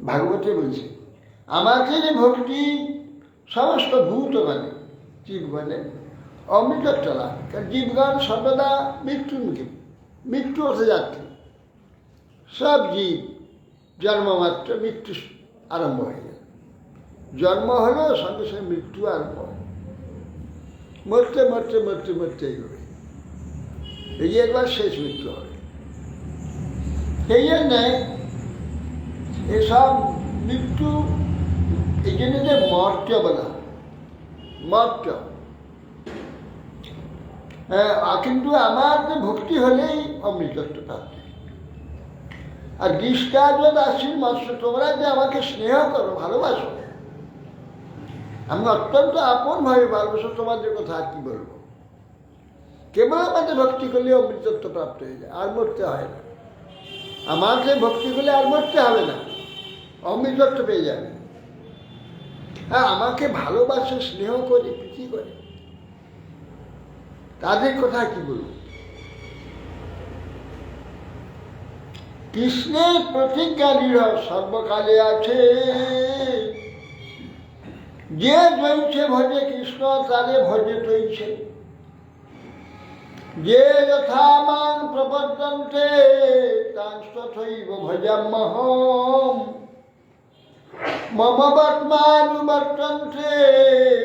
Speaker 2: ভাগবতে বলছে আমাকে যে ভক্তি সমস্ত ভূত মানে জীবগণে অমৃতত্ব লাভ। কারণ জীবগণ সর্বদা মৃত্যুমুখী, মৃত্যু হতে যাচ্ছে। সব জীব জন্মমাত্র মৃত্যু আরম্ভ হয়ে গেল। জন্ম হলো সঙ্গে সঙ্গে মৃত্যু আরম্ভ হয়। মরতে মরতে মরতে মরতে এগোবে, এই একবার শেষ মৃত্যু হবে। সেই জন্যে এসব মৃত্যু, এই জন্য যে মর্ত্য বলা হয়, মর্ত্য। হ্যাঁ, কিন্তু আমার যে ভক্তি হলেই অমৃতত্ব প্রাপ্তি। আর দৃষ্টাজ দাসীর মৎস্য, তোমরা যে আমাকে স্নেহ করো, ভালোবাসো, আমি অত্যন্ত আপনভাবে ভালোবাসো, তোমাদের কথা আর কি বলবো। কেবল আমাদের ভক্তি করলে অমৃতত্ব প্রাপ্ত হয়ে যায়, আর মরতে হয় না। আমাকে ভক্তি করলে আর মরতে হবে না, অমৃতত্ব পেয়ে যাবে। হ্যাঁ, আমাকে ভালোবাসে, স্নেহ করে, প্রীতি করে, তাদের কথা কি বলব। কৃষ্ণের প্রতিজ্ঞা দৃঢ় সর্বকালে আছে, যে জয়ছে ভজে কৃষ্ণ তারে ভজে তৈছে, যে যথা মাং প্রপদ্যন্তে তাংস্তথৈব ভজাম্যহম, মম বর্তমানুবর্তন্তে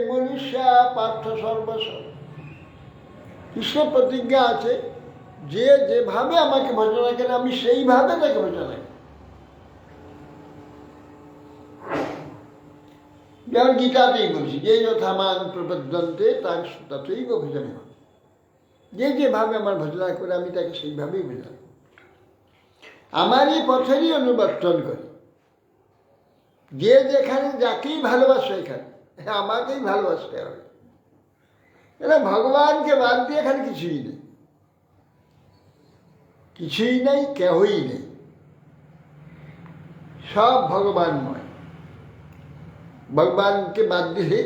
Speaker 2: মনুষ্যা পার্থ সর্বস্ব। কৃষ্ণের প্রতিজ্ঞা আছে, যে যেভাবে আমাকে ভজনা করে আমি সেইভাবে তাকে ভজনা করি। যেমন গীতাতেই বলছি, যে যথা মান প্রবদ্ধন্তে তার ততৈব ভজন। যে যেভাবে আমার ভজনা করে আমি তাকে সেইভাবেই ভজন করি, আমারই পথেরই অনুবর্তন করি। যে যেখানে যাকেই ভালোবাসে, এখানে আমাকেই ভালোবাসতে হবে। এটা ভগবানকে বাদ দিয়ে এখানে কিছুই নেই, কিছুই নেই, কেহই নেই, সব ভগবানময়। ভগবানকে বাদ দিলে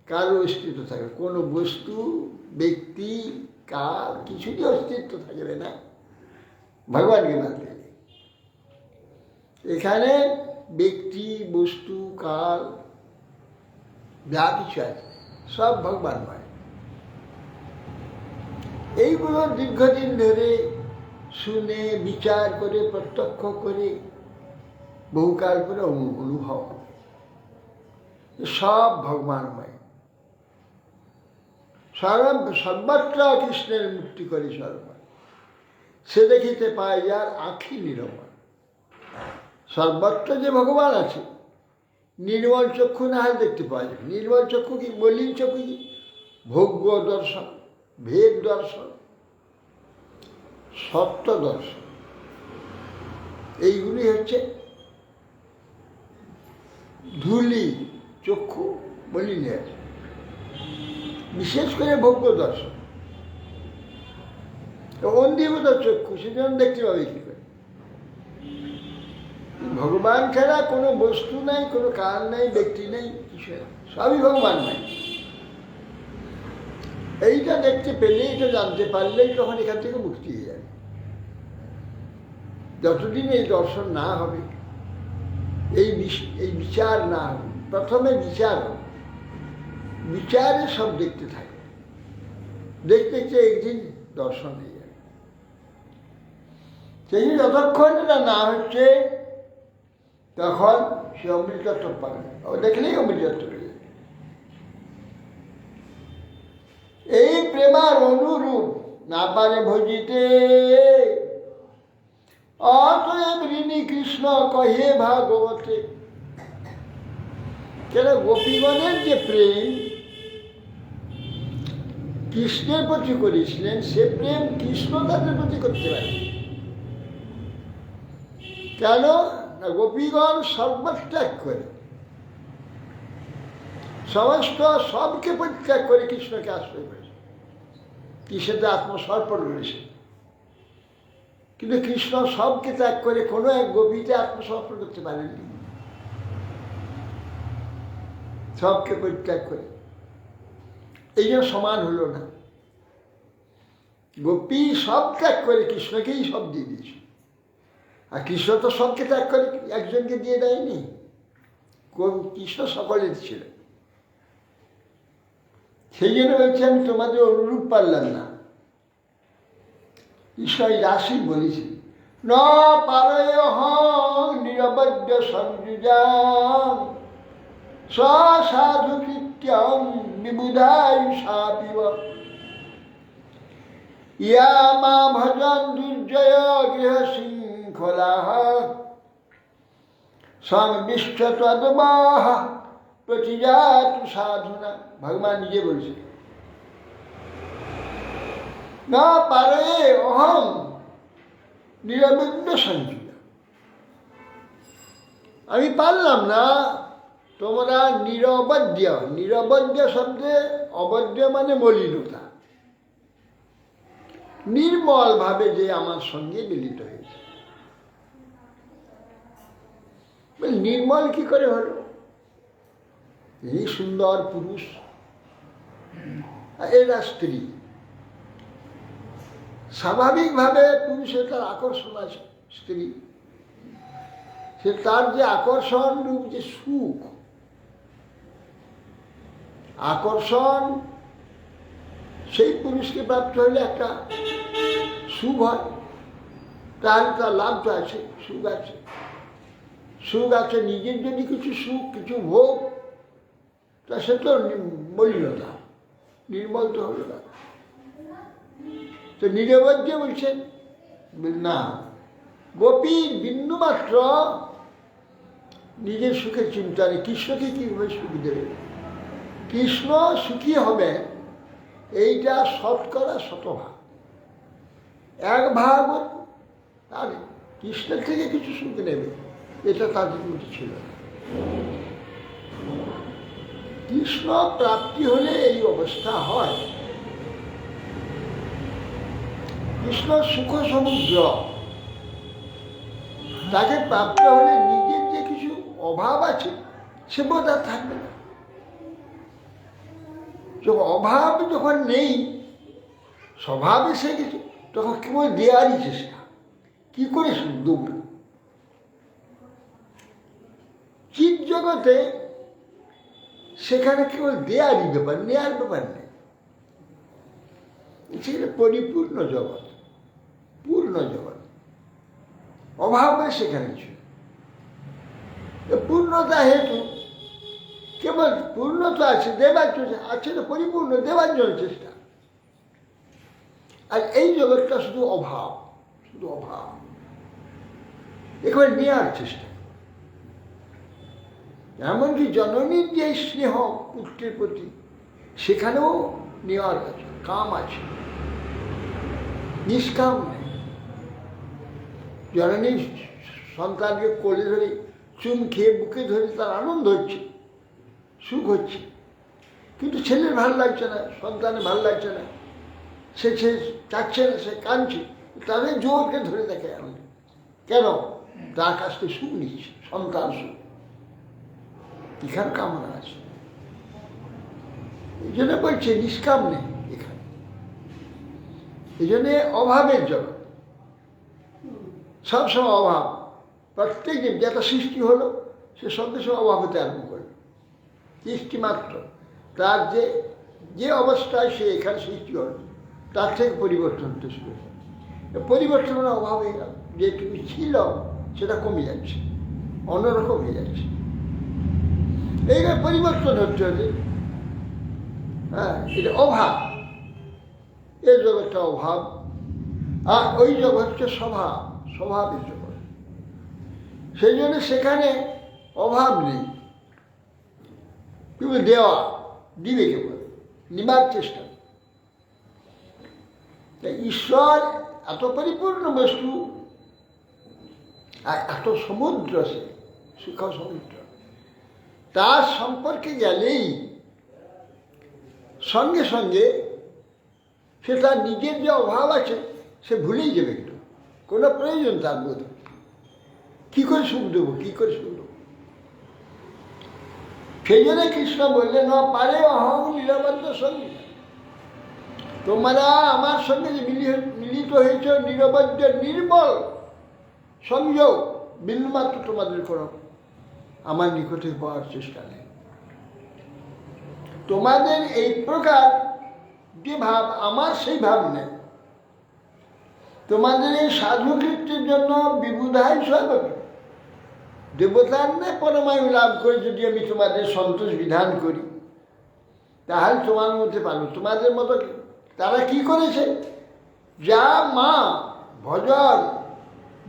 Speaker 2: কারো অস্তিত্ব থাকবে, কোনো বস্তু, ব্যক্তি, কাল কিছুরই অস্তিত্ব থাকবে না ভগবানকে বাদ দিলে। এখানে ব্যক্তি, বস্তু, কাল যা কিছু আছে সব ভগবানময়। এইগুলো দীর্ঘদিন ধরে শুনে, বিচার করে, প্রত্যক্ষ করে, বহুকাল করে অনুভব, সব ভগবানময়। সর্বত্র কৃষ্ণের মুক্তি করে সর্বময়, সে দেখিতে পায় যার আঁখি নির্মল। সর্বত্র যে ভগবান আছে, নির্মল চক্ষু না হয় দেখতে পাওয়া যায়। নির্মল চক্ষু কি, মলিন চক্ষু কি? ভোগ্য দর্শন, ভেদ দর্শন, সত্য দর্শন, এইগুলি হচ্ছে ধূলি চক্ষু, মলিনে আছে। বিশেষ করে ভোগ্য দর্শন, অন্ধীভূত চক্ষু, সেজন্য দেখতে পাবে কি করে? ভগবান ছাড়া কোনো বস্তু নাই, কোনো কাল নাই, ব্যক্তি নেই, কিছু নেই, সবই ভগবান নাই। এইটা দেখতে পেলেই, এটা জানতে পারলেই তখন এখান থেকে মুক্তি হয়ে যাবে। যতদিন এই দর্শন না হবে, এই বিচার না হবে, প্রথমে বিচার হবে, বিচারে সব দেখতে থাকে, দেখতে দেখতে একদিন দর্শন হয়ে যাবে। সেই যতক্ষণ এটা না হচ্ছে, তখন সে অমৃতত্ব পাবে না, দেখলেই অমৃতত্ব পেয়ে যাবে। এই প্রেমার অনুরূপ না পারে ভজিতে, অতএব ঋণী কৃষ্ণ কহে ভাগবতে। কেন গোপীগণের যে প্রেম কৃষ্ণের প্রতি করেছিলেন, সে প্রেম কৃষ্ণ তাদের প্রতি করতে পারে। কেন না, গোপীগণ সর্বত্যাগ করে, সমস্ত সবকে পরিত্যাগ করে কৃষ্ণকে আশ্রয় করেছে, কৃষ্ণকে আত্মসমর্পণ করেছে। কিন্তু কৃষ্ণ সবকে ত্যাগ করে কোনো এক গোপীতে আত্মসমর্পণ করতে পারেননি, সবকে পরিত্যাগ করে। এই জন্য সমান হলো না। গোপী সব ত্যাগ করে কৃষ্ণকেই সব দিয়ে দিয়েছে, আর কৃষ্ণ তো সবকে ত্যাগ করে একজনকে দিয়ে দেয়নি। কৃষ্ণ সকলের ছিল। সেই জন্য বলছি আমি তোমাদের অনুরূপ পারলাম না। ঈশ্বর রাশি বলেছি, ন পারয়হং নিরবধ্য সংযুজাং সাধু কৃত্যং বিবুধায়ুষাপিব ইয়া মা ভজন দুর্জয় গৃহ শৃঙ্খলাঃ সংবিষ্ঠতদ্বাহ প্রতিজাতু সাধুনা। ভগবান নিজে বলছে, না পারে অহং নিরবধ্য সংযুজা, আমি পারলাম না। তোমরা নিরবধ্য, নিরবধ্য শব্দে অবধ্য মানে মলিনতা, নির্মল ভাবে যে আমার সঙ্গে মিলিত হয়েছে। নির্মল কি করে হলো? এই সুন্দর পুরুষ, এরা স্ত্রী, স্বাভাবিকভাবে পুরুষের তার আকর্ষণ আছে। স্ত্রী, সে তার যে আকর্ষণ রূপ যে সুখ, আকর্ষণ সেই পুরুষকে প্রাপ্ত হলে একটা সুখ হয়, তাহলে তার লাভ তো আছে, সুখ আছে। সুখ আছে, নিজের যদি কিছু সুখ কিছু ভোগ, তা সে তো মলিনতা, নির্মল তো হলো না। তো নিরবধ্য বলছেন না, গোপীর বিন্দুমাত্র নিজের সুখের চিন্তা নেই। কৃষ্ণকে কীভাবে সুখ দেবে? কৃষ্ণ সুখী হবে এইটা শতকরা শতভাগ, এক ভাগ আর কৃষ্ণের থেকে কিছু সুখ নেবে, এটা তাদের মধ্যে ছিল না। কৃষ্ণ প্রাপ্তি হলে এই অবস্থা হয়। কৃষ্ণ সুখ সমুদ্র, তাকে প্রাপ্ত হলে নিজের যে কিছু অভাব আছে সে বোধ আর থাকবে না। অভাব যখন নেই, স্বভাব এসে গেছে, তখন কেবল দেয়ারই চেষ্টা, কি করে দেব। চিৎ জগতে সেখানে কেবল দেয়ারই ব্যাপার, নেয়ার ব্যাপার নেই। সেটা পরিপূর্ণ জগৎ, পূর্ণ জগৎ, অভাব নেই সেখানে কিছু। পূর্ণতা হেতু কেবল পূর্ণতা আছে, দেবার আছে তো পরিপূর্ণ, দেবার জন্য চেষ্টা। আর এই জগৎটা শুধু অভাব, শুধু অভাব, একেবারে নেওয়ার চেষ্টা। এমনকি জননীর যে স্নেহ পুত্রের প্রতি, সেখানেও নেওয়ার আছে, কাম আছে, নিষ্কাম নেই। জননীর সন্তানকে কোলে ধরে চুম খেয়ে বুকে ধরে তার আনন্দ হচ্ছে, সুখ হচ্ছে, কিন্তু ছেলের ভালো লাগছে না, সন্তানের ভালো লাগছে না, সে চাচ্ছে না, সে কাঁদছে, তাদের জোরকে ধরে দেখে আনন্দ। কেন? তার কাছ থেকে সুখ নিচ্ছে, সন্তান সুখ, এখানে কামনা আছে। এই জন্য বলছে নিষ্কাম নেই এখানে। এই জন্যে অভাবের জগৎ, সবসময় অভাব। প্রত্যেক দিন যেটা সৃষ্টি হলো, সে সঙ্গে সঙ্গে অভাব হতে আরম্ভ করলো। সৃষ্টি মাত্র তার যে অবস্থায় সে এখানে সৃষ্টি হল, তার থেকে পরিবর্তন হতে শুরু হয়। পরিবর্তনের অভাবে যেটুকু ছিল সেটা কমে যাচ্ছে, অন্যরকম হয়ে যাচ্ছে। এইভাবে পরিবর্তন হচ্ছে যে, হ্যাঁ, এটা অভাব। এই জগৎটা অভাব, আর ওই জগৎটা স্বভাব, স্বভাবের জগৎ। সেই জন্য সেখানে অভাব নেই, কেবল দেওয়া, দিবে কেবল, নিবার চেষ্টা। ঈশ্বর এত পরিপূর্ণ বস্তু, আর এত সমুদ্র, সে সুখ সমুদ্র, তার সম্পর্কে গেলেই সঙ্গে সঙ্গে সে তার নিজের যে অভাব আছে সে ভুলেই যাবে একটু। কোনো প্রয়োজন তার বোধ কী করে সুখ দেবো, কী করে সুখ দেবো? সেই জন্য কৃষ্ণ বললেন পারে অহং নীরবদ্ধ সঙ্গী, তোমরা আমার সঙ্গে যে মিলিত হয়েছ নিরবদ্ধ নির্মল সংযোগ বিন্দুমাত্র তোমাদের করো আমার নিকটে পাওয়ার চেষ্টা নেই। তোমাদের এই প্রকার যে ভাব আমার সেই ভাব নেই। তোমাদের এই সাধুকৃত্যের জন্য বিবুধাই স্বভাব দেবতার ন্যায় পরমায়ু লাভ করে যদি আমি তোমাদের সন্তোষ বিধান করি, তাহলে তোমার মধ্যে পারো। তোমাদের মতো তারা কি করেছে, যা মা ভজন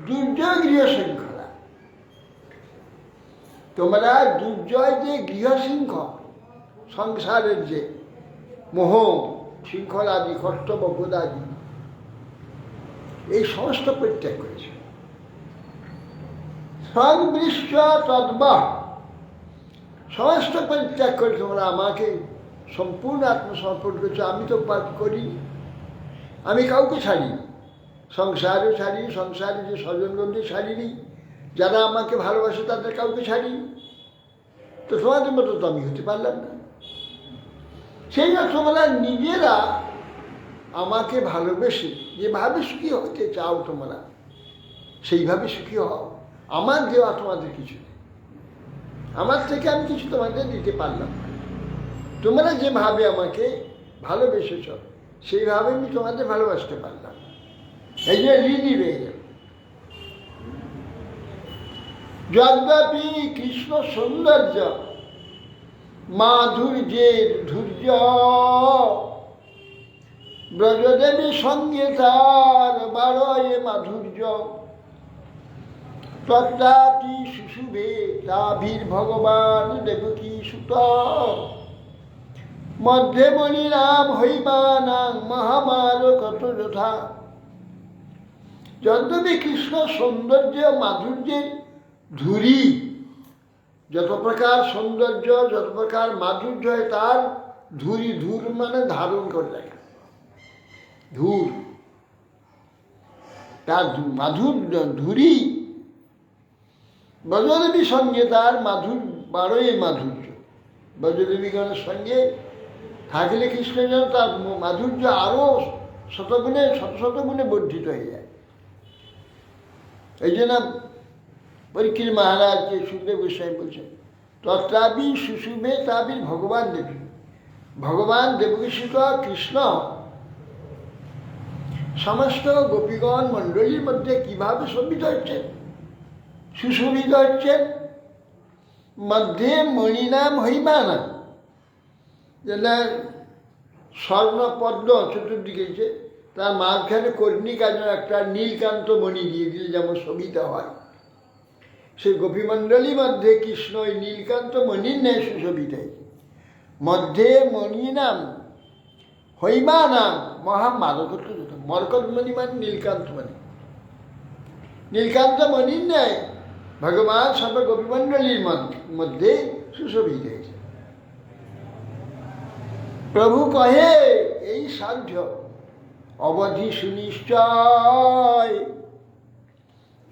Speaker 2: দুর্জয় গৃহশৃঙ্খলা, তোমরা দুর্জয় যে গৃহশৃঙ্খল সংসারের যে মোহ শৃঙ্খলাদি কষ্ট ববোধাদি এই সমস্ত পরিত্যাগ করেছে। সংবৃষ্ট তদ্বাহ সমস্ত পরিত্যাগ করে তোমরা আমাকে সম্পূর্ণ আত্মসমর্পণ করেছো। আমি তো পাপ করি, আমি কাউকে ছাড়িনি, সংসারও ছাড়িনি, সংসারে যে স্বজনবন্ধু ছাড়িনি, যারা আমাকে ভালোবাসে তাদের কাউকে ছাড়িনি। তো তোমাদের মতো তো আমি হতে পারলাম না। সেই জন্য তোমরা নিজেরা আমাকে ভালোবেসে যেভাবে সুখী হতে চাও তোমরা সেইভাবে সুখী হও। আমার দেওয়া তোমাদের কিছু নেই, আমার থেকে আমি কিছু তোমাদের দিতে পারলাম না। তোমরা যেভাবে আমাকে ভালোবেসেছ সেইভাবে আমি তোমাদের ভালোবাসতে পারলাম, এই যে ঋণী রয়ে গেল। যদ্যপি কৃষ্ণ সৌন্দর্য মাধুর্যের ধৈর্য, ব্রজদেবী সঙ্গে তার বারয় মাধুর্য, তত্রাপি শুশুভে তাভির ভগবান দেবকী সুত, মধ্যে মণিরাম হৈমানাং মহামার কত যথা। যদ্যপি কৃষ্ণ সৌন্দর্য মাধুর্যের ধুরি, যত প্রকার সৌন্দর্য যত প্রকার মাধুর্য হয় তার ধুরি, ধূর মানে ধারণ করে রাখে, ধূর তার মাধুর্য ধুরি, ব্রজদেবী সঙ্গে তার বারোই মাধুর্য। ব্রজদেবীগণের সঙ্গে থাকলে কৃষ্ণ যেন তার মাধুর্য আরো শতগুণে শতগুণে বর্ধিত হয়ে যায়। এই জন্য পরীক্ষিত মহারাজকে সুখদেব গোস্বামী বলছেন, তত্রাপি শুশুভে তাবির ভগবান দেবী, ভগবান দেবকীসুত কৃষ্ণ সমস্ত গোপীগণ মণ্ডলীর মধ্যে কিভাবে শোভিত হচ্ছেন, সুশোভিত হচ্ছেন। মধ্যে মণিনাম হৈমানাম, যেটা স্বর্ণ পদ্ম চতুর্দিকে যে তার মাঝখানে কর্ণিকা যেন একটা নীলকান্ত মণি দিয়ে দিলে যেমন শোভিত হয়, সেই গোপীমণ্ডলীর মধ্যে কৃষ্ণ ওই নীলকান্ত মণির ন্যায় সুশোভিত হয়েছে। মধ্যে মণিনাম হৈমানাম মহামারকত্ব, মরকতমণি মানে নীলকান্ত মণি, নীলকান্ত মণির ন্যায় ভগবান সর্ব গোপীমণ্ডলীর মধ্যে সুশোভিত হয়েছে। প্রভু কহে এই সাধ্য অবধি সুনিশ্চয়,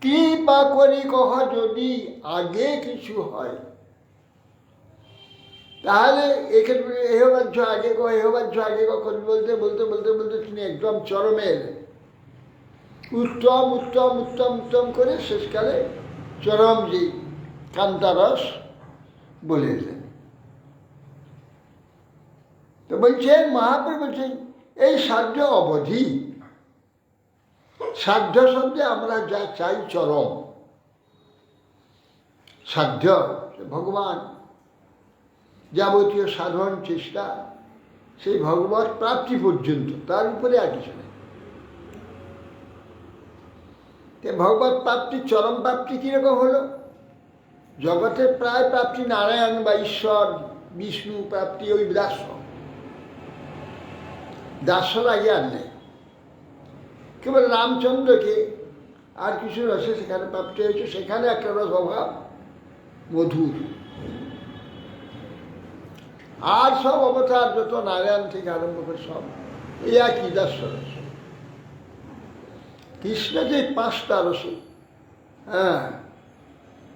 Speaker 2: কৃপা করি কহ যদি আগে কিছু হয়। তাহলে এক্ষেত্রে এহবাহ্য আগে কহ, এহবাহ্য আগে কখন বলতে বলতে বলতে বলতে তিনি একদম চরমে এলেন। উত্তম উত্তম উত্তম উত্তম করে শেষকালে চরম যে কান্তারস বলে এলেন। তো বলছেন মহাপ্রভু বলছেন এই সাধ্য অবধি, সাধ্য শব্দে আমরা যা চাই চরম সাধ্য, ভগবান যাবতীয় সাধন চেষ্টা সেই ভগবত প্রাপ্তি পর্যন্ত, তার উপরে আর কিছু নেই। ভগবত প্রাপ্তি চরম প্রাপ্তি কীরকম হলো, জগতের প্রায় প্রাপ্তি নারায়ণ বা ঈশ্বর বিষ্ণু প্রাপ্তি ওই দাসর আগে আর নেই। কেবল রামচন্দ্রকে আর কিছু রসে সেখানে প্রাপ্তি হয়েছে, সেখানে একটা রস অভাব মধুর। আর সব অবতার যত নারায়ণ থেকে আরম্ভ করে সব এই একই দাসরস। কৃষ্ণ যে 5টা রসে, হ্যাঁ,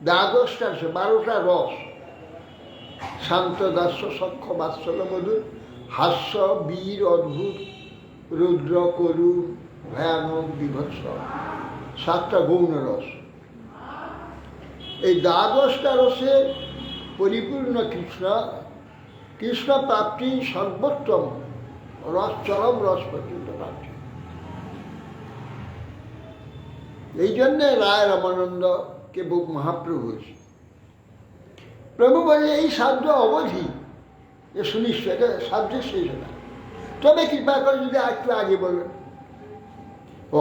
Speaker 2: 12টা রসে, 12টা রস, শান্ত, দাস্য, সখ্য, বাৎসল্য, মধুর, হাস্য, বীর, অদ্ভুত, রুদ্র, করুণ, ভয়ানক, বিভৎস, 7টা গৌণ রস। এই 12টা রসে পরিপূর্ণ কৃষ্ণ, কৃষ্ণ প্রাপ্তি সর্বোত্তম রস, চরম রস পর্যন্ত প্রাপ্তি। এই জন্যে রায় রামানন্দকে বুক মহাপ্রভু হয়েছে। প্রভু বলে এই সাধ্য অবধি, এ সুনিশ্চয়, এটা সাধ্যের শেষ না। তবে কৃপা করে যদি একটু আগে বলেন,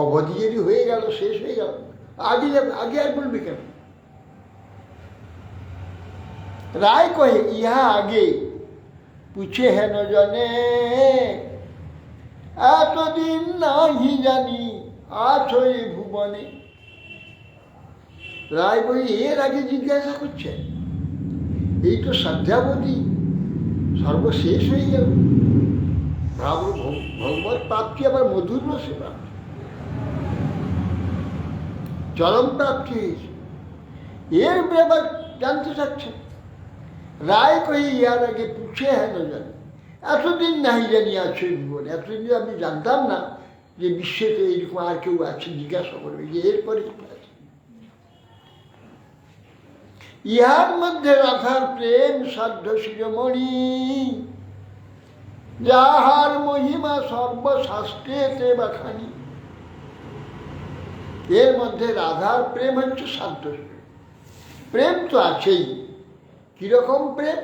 Speaker 2: অবধি যদি হয়ে গেল, শেষ হয়ে গেল, আগে আগে আর বলবি কেন? রায় কহে ইহা আগে পুছে হেন জনে, এতদিন নাহি জানি আছো এই ভুবনে। রায় বই এর আগে জিজ্ঞাসা করছে, এই তো সন্ধ্যাবধি, সর্বশেষ হয়ে গেল। ভাবো ভগবত প্রাপ্তি আবার মধুর রসে প্রাপ্তি, চরম প্রাপ্তি হয়েছে। এর ব্যাপার জানতে চাচ্ছেন। রায় কহি ইয়ার আগে পুছে হেন জানি, এতদিন নাহি জানি আছে জীবনে, এতদিন আমি জানতাম না যে বিশ্বেতে এইরকম আর কেউ আছে। জিজ্ঞাসা করবে যে এরপরে কি আছে। ইহার মধ্যে রাধার প্রেম সাধ্য শিরোমণি, যাহার মহিমা সর্বশাস্ত্রেতে বাখানি। এর মধ্যে রাধার প্রেম হচ্ছে সাধ্য। প্রেম তো আছেই। কিরকম প্রেম?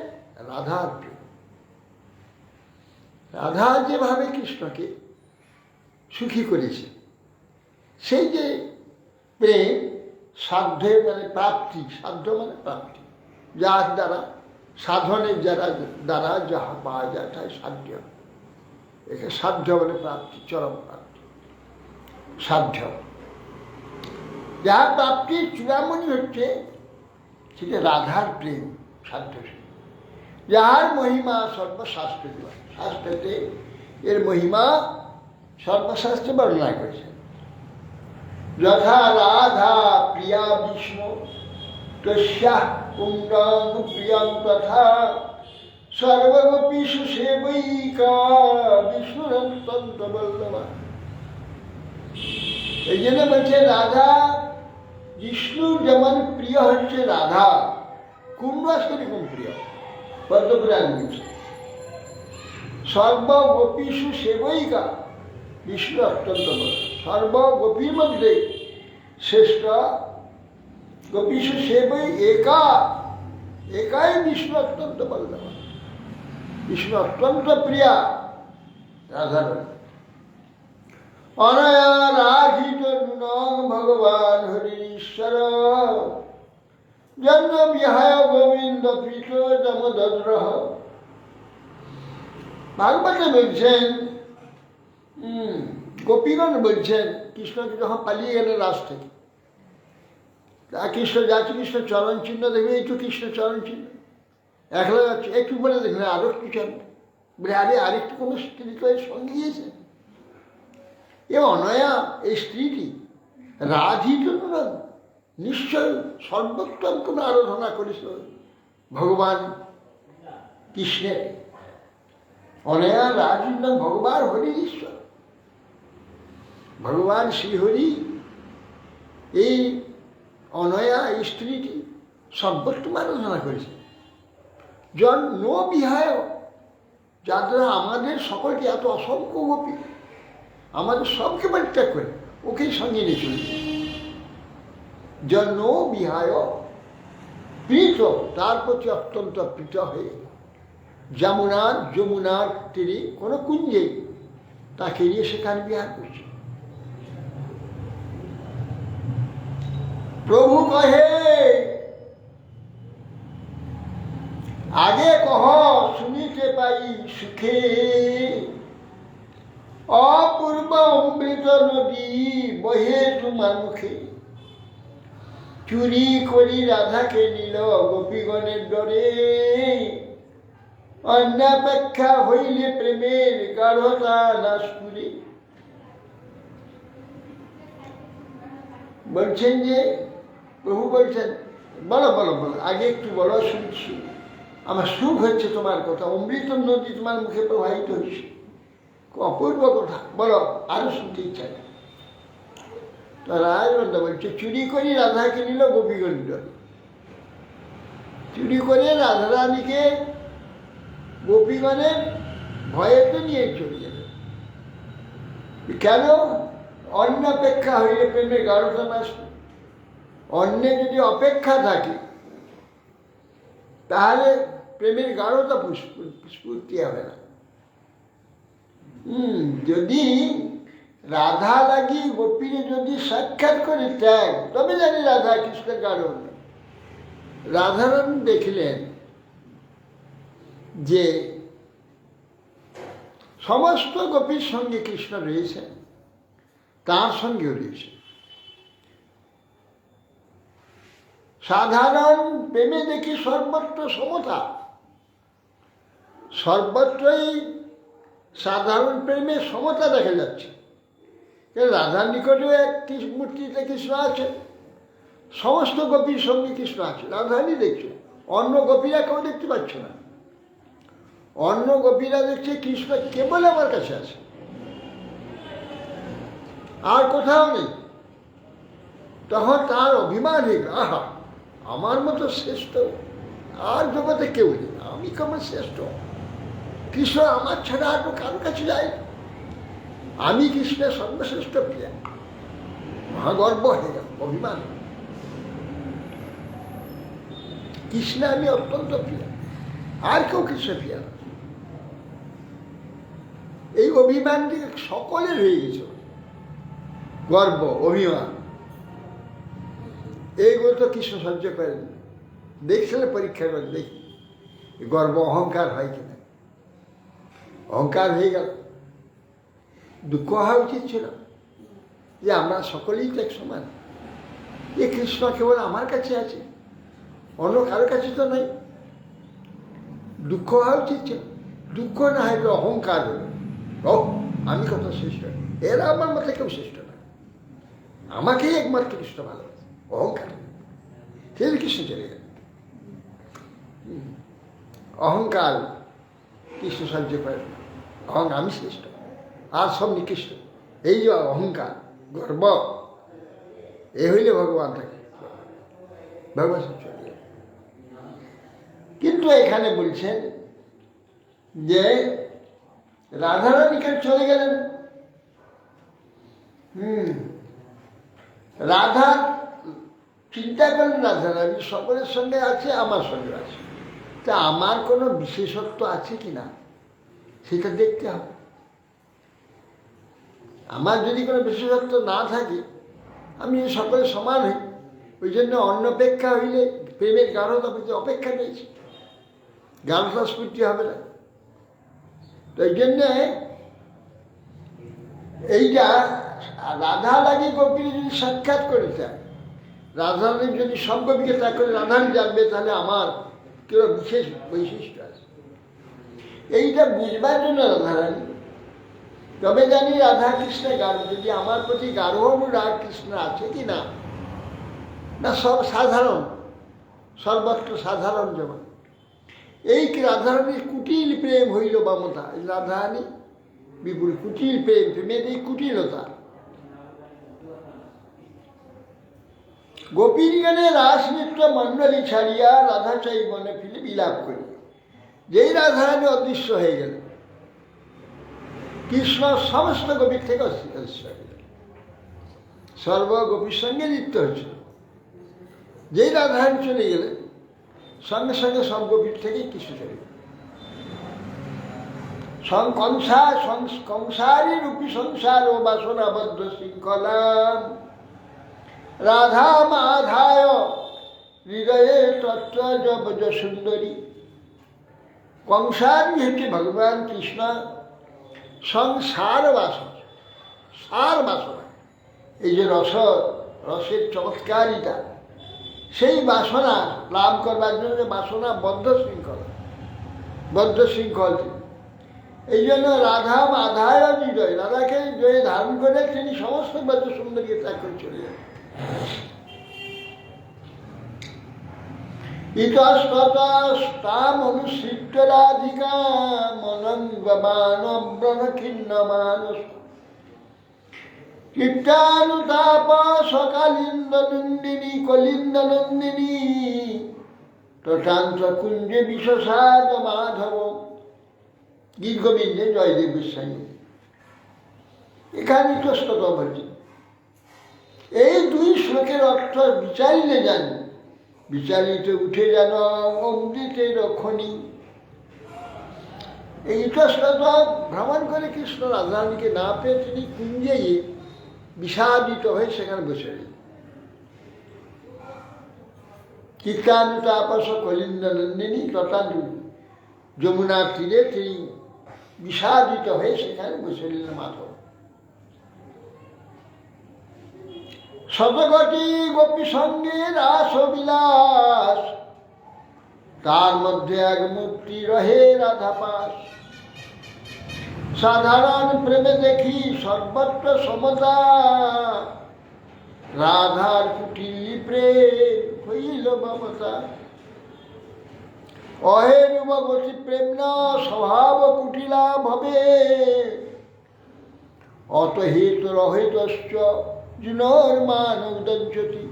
Speaker 2: রাধার প্রেম। রাধা যেভাবে কৃষ্ণকে সুখী করেছে, সেই যে প্রেম, সাধ্যের মানে প্রাপ্তি, সাধ্য মানে প্রাপ্তি, যার দ্বারা, সাধনের দ্বারা যাহা পাওয়া যায় তাই সাধ্য। একে সাধ্য মানে প্রাপ্তি, চরম প্রাপ্তি, সাধ্য। যাহা প্রাপ্তির চূড়ামণি হচ্ছে সেটা রাধার প্রেম, সাধ্য। যাহার মহিমা সর্বশাস্ত্র, শাস্ত্রতে এর মহিমা সর্বশাস্ত্রে বর্ণনা করেছে। যথা রাধা প্রিয়া বিষ্ণু তস্যাঃ কুণ্ডং প্রিয়ং তথা সর্বগোপীষু সেবৈকা বিষ্ণুরন্তন্ত বল্লভা। এই জন্য বলছে রাধা, বিষ্ণুর যেমন প্রিয় হচ্ছে রাধা, কুণ্ড সেরকম প্রিয়। পদ্মপুরাণ বলছে সর্বগোপীষু সেবৈকা বিষ্ণু অত্যন্ত বল্লভা। সর্বগোপীর মধ্যে শ্রেষ্ঠ গোপীষু সেবৈ একা, একাই বিষ্ণু অত্যন্ত বল্লভা, বিষ্ণু অত্যন্ত প্রিয়া রাধার। অনয়া রাধিত ভগবান হরি ঈশ্বর, জন্ম বিহায় গোবিন্দ প্রীত দামোদর। ভাগবতে বলছেন, গোপীগণ বলছেন কৃষ্ণকে যখন পালিয়ে গেলেন রাস থেকে, কৃষ্ণ যাচ্ছে, কৃষ্ণ চরণ চিহ্ন দেখবে, এই তো কৃষ্ণ চরণ চিহ্ন, একলা যাচ্ছে, একটু বলে দেখলেন আরো একটু চরণ, বলে আরে আরেকটু কোনো স্ত্রী তো এর সঙ্গে গিয়েছে। এ অনয়া, এই স্ত্রীটি রাধিত নিশ্চয় সর্বোত্তম কোনো আরাধনা করেছিল ভগবান কৃষ্ণের। অনয়া রাধিত ভগবান হরির ঈশ্বর, ভগবান শ্রীহরি। এই অনয়া, এই স্ত্রীটি সর্বোত্তম আরাধনা করেছে। জন্ম বিহায়, যার দ্বারা আমাদের সকলকে, এত অসংখ্য গোপী আমাদের সবকে পরিত্যাগ করে ওকেই সঙ্গে নিয়ে চলেছে। জন্ম বিহায় প্রীত, তার প্রতি অত্যন্ত প্রীত হয়ে যমুনার তীরে কোনো কুঞ্জে তাকে নিয়ে সেখানে বিহার করছে। প্রভু কহে আগে কহ শুনিতে পাই সুখে, অপূর্ব অমৃত নদী বহে তোমার মুখে। চুরি করি রাধাকে নিল গোপীগণের ডরে, অন্যাপেক্ষা হইলে প্রেমের গাঢ়তা নাশ করে। বলছেন যে প্রভু বলছেন বলো বলো বলো, আগে একটু বলো, শুনছি, আমার সুখ হচ্ছে তোমার কথা, অমৃত নদী তোমার মুখে প্রবাহিত হচ্ছে, অপূর্ব কথা, বলো, আরো শুনতে ইচ্ছা নেই। তো রাজবন্ধা বলছে, চুরি করি রাধাকে নিল গোপীগঞ্জ, চুরি করে রাধারানীকে গোপীগণের ভয়েতে নিয়ে চলে যাবে। কেন? অন্য অপেক্ষা হইলে প্রেমের গাঢ়তা নাশ। অন্যে যদি অপেক্ষা থাকে তাহলে প্রেমের গাঢ়তা স্ফূর্তি হবে না। যদি রাধা লাগি গোপীরে যদি সাক্ষাৎ করে ত্যাগ, তবে জানি রাধা কৃষ্ণের গাঢ়। রাধারানী দেখলেন যে সমস্ত গোপীর সঙ্গে কৃষ্ণ রয়েছেন, তার সঙ্গেও রয়েছে। সাধারণ প্রেমে দেখি সর্বত্র সমতা, সর্বত্রই সাধারণ প্রেমে সমতা দেখা যাচ্ছে। রাধার নিকটেও একটি মূর্তিতে কৃষ্ণ আছে, সমস্ত গোপীর সঙ্গে কৃষ্ণ আছে, রাধারানী দেখছে, অন্য গোপীরা কেউ দেখতে পাচ্ছে না। অন্য গোপীরা দেখছে কৃষ্ণ কেবল আমার কাছে আছে, আর কোথাও নেই। তখন তার অভিমান হয়ে গেল, আহা, আমার মতো শ্রেষ্ঠ আর জগতে কেউ নেই, আমি কেমন শ্রেষ্ঠ, কৃষ্ণ আমার ছাড়া আর কারোর কাছে যায়, আমি কৃষ্ণের সর্বশ্রেষ্ঠ প্রিয়া। মহাগর্ব হয়ে গেল, অভিমান, কৃষ্ণ আমি অত্যন্ত প্রিয়, আর কেউ কৃষ্ণ প্রিয়া না। এই অভিমানটি সকলের হয়ে গেছে, গর্ব, অভিমান, এইগুলো তো কৃষ্ণ সহ্য করেন। দেখছিলে পরীক্ষা করে দেখি গর্ব অহংকার হয় কিনা। অহংকার হয়ে গেল, দুঃখ হওয়া উচিত ছিল যে আমরা সকলেই তো এক সমান, এ কৃষ্ণ কেবল আমার কাছে আছে, অন্য কারোর কাছে তো নেই। দুঃখ হওয়া উচিত ছিল, দুঃখ না হলে অহংকার হলো, ও আমি কত শ্রেষ্ঠ, এরা আমার মধ্যে কেউ শ্রেষ্ঠ না, আমাকেই একমাত্র কৃষ্ণ ভালোবাসে, অহংকার। সেই কৃষ্ণ চলে গেল, অহংকার কৃষ্ণ সহ্য করে না, আমি শ্রেষ্ঠ আর সব নিকৃষ্ট, এই যে অহংকার, গর্ব, এ হইলে ভগবান থাকে, ভগবান চলে গেল। কিন্তু এখানে বলছেন যে রাধারানী কেন চলে গেলেন? রাধা চিন্তা করেন, রাধারানী সকলের সঙ্গে আছে, আমার সঙ্গে আছে, তা আমার কোনো বিশেষত্ব আছে কি না সেটা দেখতে হবে। আমার যদি কোনো বিশেষত্ব না থাকে, আমি সকলের সমান হই, ওই জন্য অন্নপেক্ষা হইলে প্রেমের গাঢ়তা পেতে অপেক্ষা নিয়েছি, গাঢ়তা স্ফূর্তি হবে না। তো এই জন্যে এইটা রাধা লাগে গোপীর যদি সাক্ষাৎ করে চায়, রাধারানী যদি সব গোপীকে ত্যাগ করে রাধারানী জানবে, তাহলে আমার কেউ বিশেষ বৈশিষ্ট্য আছে, এইটা বুঝবার জন্য রাধারানী। তবে জানি রাধা কৃষ্ণের গাঢ়, যদি আমার প্রতি গাঢ় অনুরাগ কৃষ্ণ আছে কি না, না সব সাধারণ, সর্বত্র সাধারণ যেমন। এই রাধারানীর কুটিল প্রেম হইল মমতা, রাধারানী বিপুল কুটিল প্রেম, প্রেমের এই কুটিলতা। গোপীগণে রাসনৃত্য মণ্ডলী ছাড়িয়া রাধা চাই মনে ফিরে বিলাপ করি। যেই রাধারানী অদৃশ্য হয়ে গেল, কৃষ্ণ সমস্ত গোপীর থেকে অদৃশ্য হয়ে গেল, সর্বগোপীর সঙ্গে নৃত্য হয়েছিল। যেই রাধারানী চলে গেলেন, সঙ্গে সঙ্গে সব গোপীর থেকেই কৃষ্ণ চলে গেল। কংসারী রূপী সংসার ও বাসনাবদ্ধ শৃঙ্খলা রাধা মাধায় হৃদয়ে তত্ত্ব জবজ সুন্দরী। কংসারী হচ্ছে ভগবান কৃষ্ণ, সংসার বাসনা, সার বাসনা, এই যে রসের চমৎকারিতা, সেই বাসনা লাভ করবার জন্য বাসনা বদ্ধ শৃঙ্খল। এই জন্য রাধা মাধায় হৃদয়, রাধাকে হৃদয়ে ধারণ করে তিনি সমস্ত ব্রজ সুন্দরীকে ত্যাগ করে চলে যান। ইতস্ততস্তামনুসৃত্য রাধিকা মনঙ্গমানব্রণখিন্ন মানস চিত্তানুতাপ সকালিন্দনন্দিনী কলিন্দনন্দিনী তথান্ত কুঞ্জে বিশ্বসাদ মাধব। গীত গোবিন্দে জয়দেব গোস্বামী। এখানে ইতস্তত বলছে। এই দুই শ্লোকের অর্থ বিচারিলে জানি, বিচারিতে উঠে যেন অমৃতের খনি। এই ইতস্তত ভ্রমণ করে কৃষ্ণ রাধারানীকে না পেয়ে তিনি কুঞ্জে গিয়ে বিষাদিত হয়ে সেখানে বসে রইলেন। চিত্তানুতাপস কলিন্দনন্দিনী তথা যমুনার তীরে তিনি বিষাদিত হয়ে সেখানে বসে রইলেন মাধব। শতকোটি গোপী সঙ্গে রাস বিলাস, তার মধ্যে এক মূর্তি রহে রাধা পাশ। সাধারণ প্রেমে দেখি সর্বত্র সমতা, রাধার কুটিল প্রেম হইল মমতা। অহেরুব গতি প্রেম ন স্বভাব কুটিলা ভবে, অত হেতু রহিতশ্চ জুনর মানব দঞ্চতি।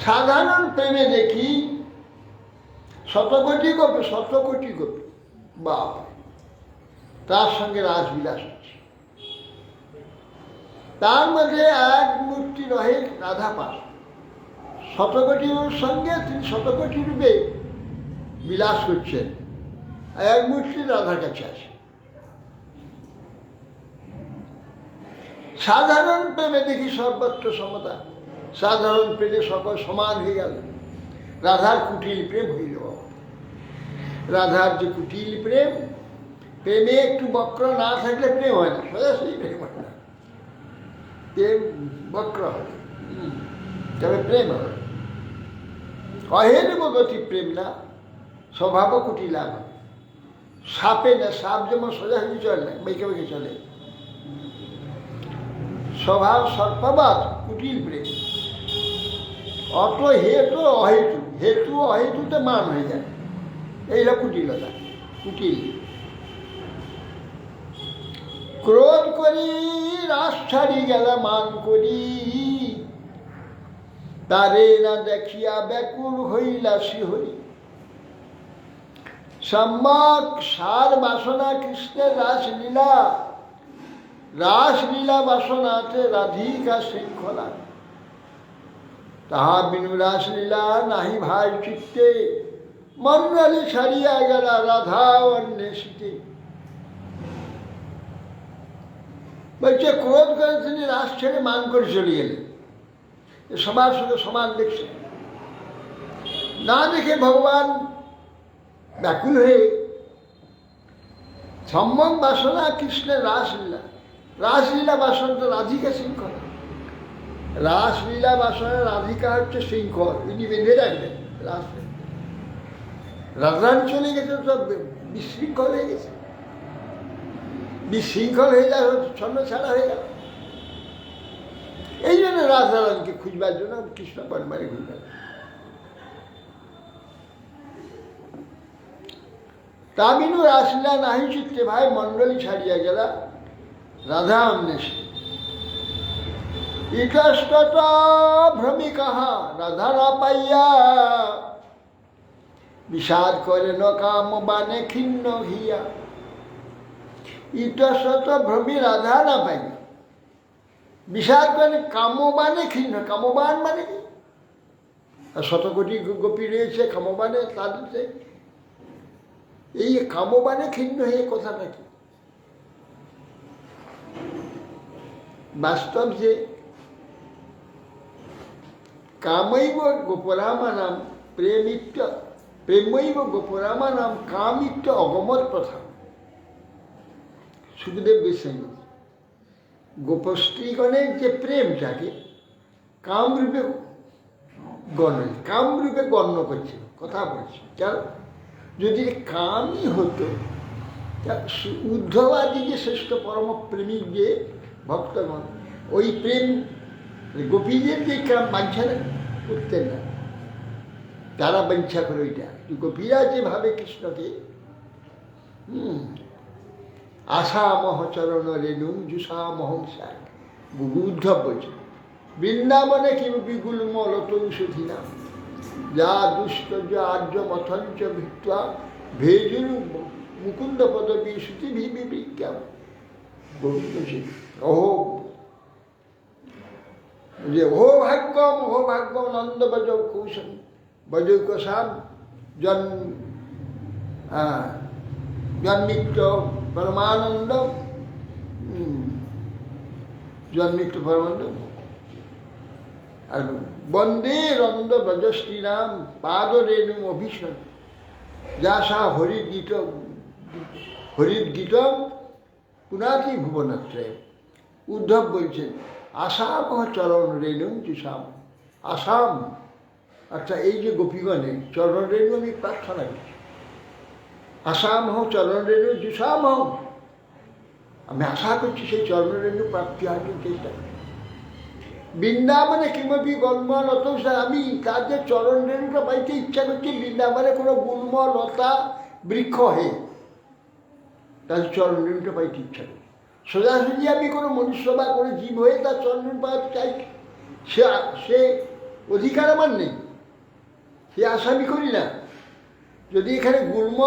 Speaker 2: সাধারণ প্রেমে দেখি শতকোটি গোপী বাপ, তার সঙ্গে রাসবিলাস হচ্ছে। তার মধ্যে এক মূর্তি রহে রাধা পাশ। শতকোটির সঙ্গে তিনি শতকোটি রূপে বিলাস করছেন, এক মূর্তি রাধার কাছে আছে। সাধারণ প্রেমে দেখি সর্বত্র সমতা, সাধারণ প্রেমে সকল সমান হয়ে গেল। রাধার কুটিল প্রেম হইল। রাধার যে কুটিল প্রেম, প্রেমে একটু বক্র না থাকলে প্রেম হয় না, সোজাসুজি প্রেম হয় না, প্রেম বক্র হয়, তবে প্রেম হয়। অহেরব গতি প্রেম না স্বভাব কুটিলা হয়। সাপে না, সাপ যেমন সোজাসুজি চলে না, বেঁকে বেঁকে চলে। স্বভাব সর্পবাদ কুটিল প্রেম। অত হেতু অহেতু, হেতু অহেতুতে মান হয়ে যায়, এইটা কুটিলতা, কুটিল। ক্রোধ করি রাস ছাড়ি গেল মান করি, তারে না দেখিয়া ব্যাকুল হইলা শিহরি। সম্যক সার বাসনা কৃষ্ণের রাসলীলা, রাসলীলা বাসনাতে রাধিকা শৃঙ্খলা। তাহা বিনু রাসলীলা নাহি ভাই চিত্তে, মন্ডলী ছাড়িয়া গেল রাধা অন্বেষিতে। বলছে ক্রোধ করে তিনি রাস ছেড়ে মান করে চলে গেলেন, সবার সঙ্গে সমান দেখছেন। না দেখে ভগবান ব্যাকুল হয়ে সম্যক বাসনা কৃষ্ণের রাসলীলা, রাসলীলা বাসনা তো রাধিকা শৃঙ্খলা। রাসলীলা বাসনা রাধিকা হচ্ছে শৃঙ্খল, ইনি বেঁধে রাখবেন। রাধারানী চলে গেছে তো বিশৃঙ্খল হয়ে গেছে, বিশৃঙ্খল হয়ে যায়, ছন্ন ছাড়া হয়ে গেল। এই জন্য রাধারানীকে খুঁজবার জন্য কৃষ্ণ পরিবারে ঘুরবেন। তামিনু রাসলীলা নাহি চিত্তে, ভাই মণ্ডলী ছাড়িয়া গেলা রাধা অন্বেষে। ইতস্তত ভ্রমি কাহা রাধা না পাইয়া, বিষাদ করে ন কাম বানে খিন্ন হিয়া। ইতস্তত ভ্রমি রাধা না পাইয়া, বিষাদ করে কামবানে খিন্ন। কামবান মানে কি? শতকোটি গোপী রয়েছে কামবানে, তাদের এই কামবানে খিন্ন হয়ে কথাটা কি? বাস্তব যে কামৈব গোপরামানাম প্রেমিত্য, প্রেমৈব গোপরামানাম কামিত্য অগমত প্রথা। সুখদেব গোস্বামী গোপস্ত্রীগণের যে প্রেমটাকে কামরূপে গণ্য করছে, কথা বলছে। কেন? যদি কামই হতো, উদ্ধবাদী যে শ্রেষ্ঠ পরম প্রেমিক যে ভক্তগণ, ওই প্রেম গোপীদের যে বাঞ্ছা করতেন না, তারা বাঞ্ছা করে ওইটা গোপীরা যেভাবে কৃষ্ণকে আশা মহচরণ রেণু জুষা মহংসায় উদ্ধব বলছে বৃন্দাবনে কিমপি গুল্ম লতৌষধি নাম যা দুষ্টর্য আর্য মথঞ্চ ভিত্তা ভেজুর মুকুন্দ পদবী শ্রুতি বিজ্ঞান অহো যে অহো ভাগ্য নন্দ বজ কৌশল বজৌকসাম জন্মিত্র পরমানন্দ জন্মিত্র পরমানন্দ আর বন্দে রন্দ ব্রজ শ্রীরাম পাদ রেণু অভিষণ যা সা হরিদ গীত পুনাতি ভুবনত্রয়। উদ্ধব বলছেন আসাম চরণ রেণু জুসাম, আসাম অর্থাৎ এই যে গোপীগণের চরণ রেণু আমি প্রার্থনা করছি, আসাম চরণ রেণু জুসাম, আমি আশা করছি সেই চরণ রেণু প্রাপ্তি অর্জন চেষ্টা করছি। বৃন্দাবনে কিমপি গল্ম লত, আমি তাদের চরণ রেণুটা পাইতে ইচ্ছা করছি। বৃন্দাবনে কোনো গুল্ম লতা বৃক্ষ হে, তাদের চরণ রেণুটা পাইতে ইচ্ছা করছি। সোজাসুজি আমি কোনো মনুষ্য বা কোনো জীব হয়ে তার চরণ রেণু পাওয়াতে চাই, সে অধিকার আমার নেই, সে আশা আমি করি না। যদি এখানে গুল্ম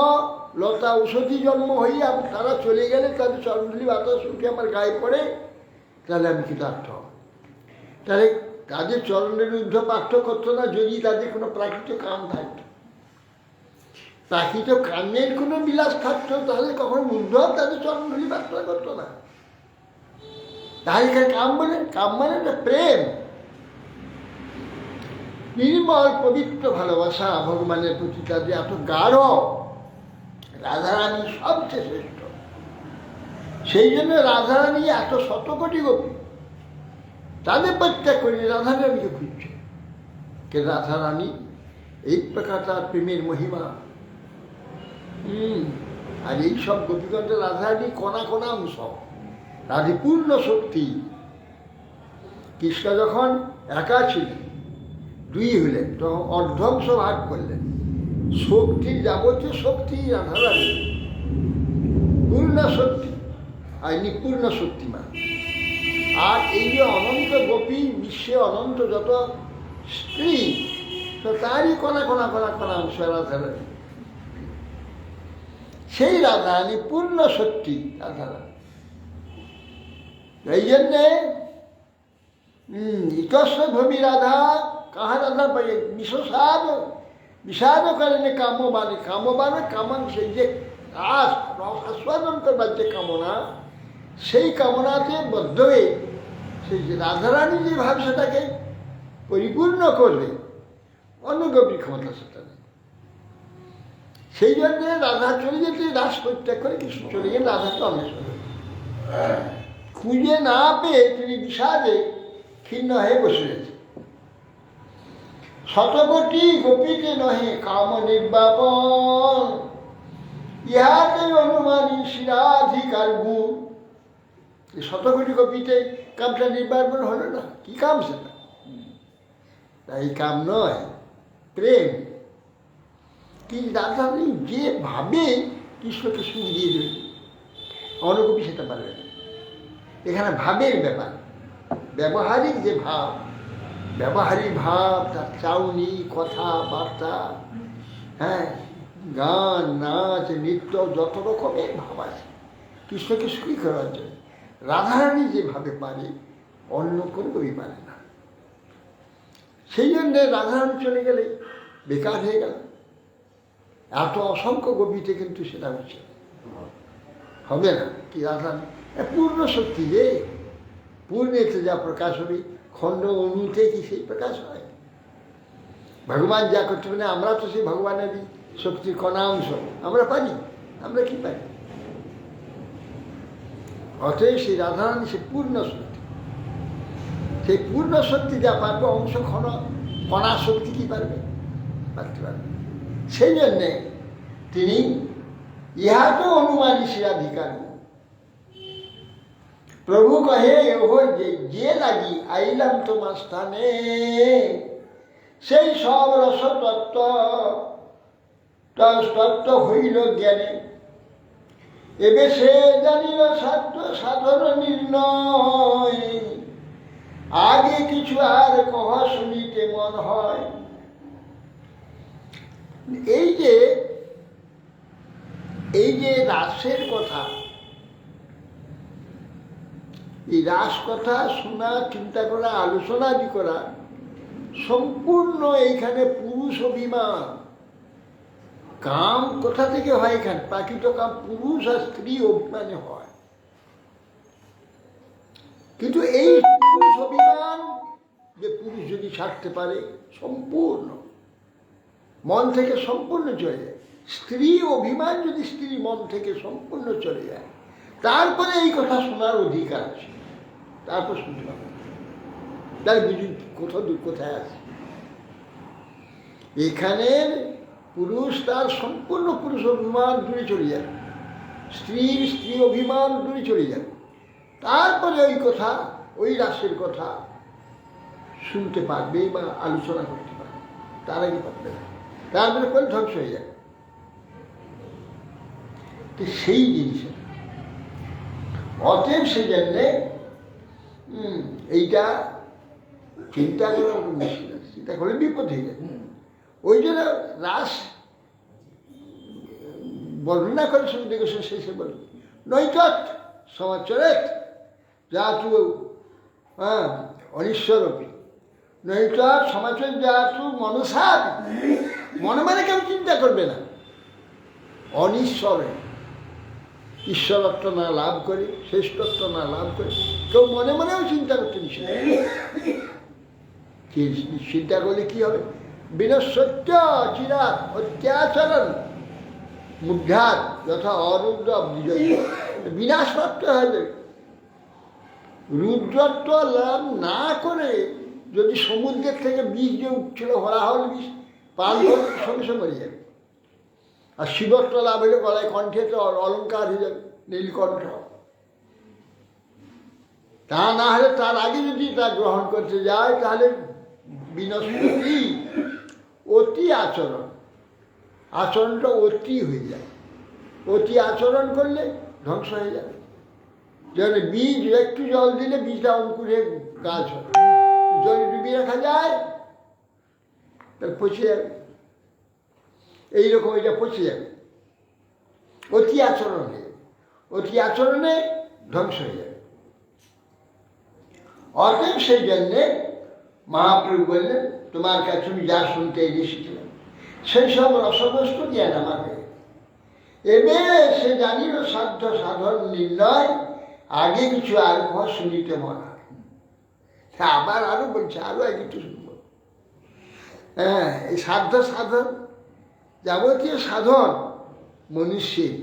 Speaker 2: লতা ঔষধি জন্ম হইয়া তারা চলে গেলে তাদের চরণধুলি বাতাস উঠে আমার গায়ে পড়ে, তাহলে আমি কৃতার্থ হব। তাহলে তাদের চরণের ঊর্ধ্ব পাঠ্য করতো না যদি তাদের কোনো প্রাকৃত কাম থাকতো, প্রাকৃত কামের কোনো বিলাস থাকতো, তাহলে কখনো ঊর্ধ্ব তাদের চরণধুলি প্রার্থনা করতো না। তাহলে এখানে কাম মানে একটা প্রেম, নির্মল পবিত্র ভালোবাসা ভগবানের প্রতি তাদের এত গাঢ়। রাধারানী সবচেয়ে শ্রেষ্ঠ, সেই জন্য রাধারানী এত শতকোটি গোপী তাদের প্রত্যেক করে রাধারানীকে খুঁজছে। কে রাধারানী এই প্রকার তার প্রেমের মহিমা। আর এই সব গোপীগণের রাধারানী কণা কণা অংশ, রাধে পূর্ণ শক্তি। কৃষ্ণ যখন একা ছিলেন, দুই হলেন, তখন অর্ধাংশ ভাগ করলেন। শক্তি, যাবতীয় শক্তি রাধারানী, পূর্ণ শক্তি আর নিপূর্ণ শক্তিমান। আর এই যে অনন্ত গোপী, বিশ্বে অনন্ত যত স্ত্রী, তো তারই কণা কণা কণা কণা অংশ রাধারানী। সেই রাধারানী পূর্ণ শক্তি রাধারানী। এই জন্যে ইতস্ব ভূমি রাধা, কাহা রাধা বিষাদ করেন কামবানে, কামবানে কামান, সেই যে আস্বাদন করবার যে কামনা, সেই কামনাতে বদ্ধ হয়ে সেই যে রাধারানী যেভাবে সেটাকে পরিপূর্ণ করবে, অন্য গোপীর ক্ষমতা সেটা নেই। সেই জন্যে রাধা চলে যেতে রাস পরিত্যাগ করে কৃষ্ণ চলে গেলে রাধাকে অন্বেষণ করে। খুঁজে না পেয়ে তিনি বিষাদে ক্ষীণ হয়ে বসে রয়েছে। শতকোটি গোপীতে নহে কাম নির্বাপন, ইহাতে অনুমানী শিরাধিকার গুণ। এই শতকোটি গোপীতে কামটা নির্বাপন হলো না, কি কাম সেটা? তাই কাম নয়, প্রেম। কি রাধারানী যে ভাবে কৃষ্ণকে সুখ দিয়ে দেবে, অন্য গোপী সেটা পারবে না। এখানে ভাবের ব্যাপার, ব্যবহারিক যে ভাব, ব্যবহারিক ভাব, তার চাউনি, কথাবার্তা, হ্যাঁ, গান, নাচ, নৃত্য, যত রকমের ভাব আছে কৃষ্ণকে সুখী করার জন্য। রাধারানী যেভাবে পারে, অন্য কোনো কবি পারে না। সেই জন্যে রাধারানী চলে গেলে বেকার হয়ে গেল। এত অসংখ্য গোপীতে কিন্তু সেটা হচ্ছে হবে না। কি রাধারানী পূর্ণ শক্তি রে, পূর্ণেতে যা প্রকাশ হবে, খণ্ড অনুতে কি সেই প্রকাশ হয়? ভগবান যা করতে পারে, আমরা তো সেই ভগবানেরই শক্তির কণা অংশ, আমরা পারি, আমরা কি পারি? অতএব সেই রাধারানী সে পূর্ণ শক্তি, সেই পূর্ণ শক্তি যা পারবে, অংশ কণা শক্তি কি পারবে? পারতে পারবে। সেই জন্যে তিনি ইহাকে অনুমানী শিরাধিকার প্রভু কহে ও যে লাগি আইলাম তোমার স্থানে, সেই সব রসতত্ত্ব তত্ত্ব হইল জ্ঞানে। এবে সে জানিল সাধ্য সাধন নির্ণয়, আগে কিছু আর কহ শুনিতে মন হয়। এই যে রাসের কথা, এই রাস কথা শোনা, চিন্তা করা, আলোচনা করা সম্পূর্ণ এইখানে পুরুষ অভিমান। কাম কোথা থেকে হয়? এখানে প্রাকৃত কাম পুরুষ আর স্ত্রী অভিমানে হয়। কিন্তু এই পুরুষ অভিমান যে পুরুষ যদি ছাড়তে পারে সম্পূর্ণ মন থেকে সম্পূর্ণ চলে যায়, স্ত্রী অভিমান যদি স্ত্রী মন থেকে সম্পূর্ণ চলে যায়, তারপরে এই কথা শোনার অধিকার আছে, তারপর শুনতে পাবে, তাই বুঝুন কোথায় আছে। এখানের পুরুষ তার সম্পূর্ণ পুরুষ অভিমান দূরে চলে যাবে, স্ত্রীর স্ত্রী অভিমান দূরে চলে যাবে, তারপরে ওই কথা, ওই রাসের কথা শুনতে পারবে বা আলোচনা করতে পারবে, তার আগে পারবে না, তারপরে কোন ধ্বংস হয়ে যাবে। তো সেই জিনিসের অতএব সে জন্যে এইটা চিন্তা করা বেশি না, চিন্তা করলে বিপদ হয়ে যাবে। ওই জন্য রাস বর্ণনা করে শুনতে গেছে, শেষে বলে নৈতৎ সমাচরেত যাতু অনিশ্বরপি নৈতৎ সমাচর যাতু মনসা, মনে মানে কেউ চিন্তা করবে না, অনিশ্বরে ঈশ্বরত্ব না লাভ করে, শ্রেষ্ঠত্ব না লাভ করে কেউ মনে মনেও চিন্তা করতে নিষেধ। চিন্তা করলে কি হবে? বিনশ্বত্য চিরাত অত্যাচরণ মুগ্ধাত যথা অরুদ্র বিজয়, বিনাশপ্রাপ্ত হয়ে যাবে। রুদ্রত্ব লাভ না করে যদি সমুদ্রের থেকে বীজ যে উঠছিল, হরাহল বীজ পান করতে সঙ্গে সঙ্গে মরে যাবে। আর শিবত্ব লাভ হলে গলায় কণ্ঠে তো অলঙ্কার হয়ে যাবে, নীলকণ্ঠ। তা না হলে তার আগে যদি তা গ্রহণ করতে যায় তাহলে বিনষ্পতি অতি আচরণ, আচরণটা অতি হয়ে যায়, অতি আচরণ করলে ধ্বংস হয়ে যাবে। যেন বীজ একটু জল দিলে বীজটা অঙ্কুরে গাছ হয়, জলে ডুবিয়ে রাখা যায় তাহলে পচে যাবে, এইরকম এটা পচে যাবে, অতি আচরণ হয়ে যাবে, অতি আচরণে ধ্বংস হয়ে যাবে। অতএব সেই জন্যে মহাপ্রভু বললেন তোমার কাছে তুমি যা শুনতে এসেছিলাম সেই সব রসবস্তু জ্ঞান আমাকে। এবে সে জানিল সাধ্য সাধন নির্ণয়, আগে কিছু আর শুনিতে মনে হয়। আবার আরো বলছে, আরো এক একটু শুনব। হ্যাঁ, এই সাধ্য সাধন যাবতীয় সাধন মনুষ্যের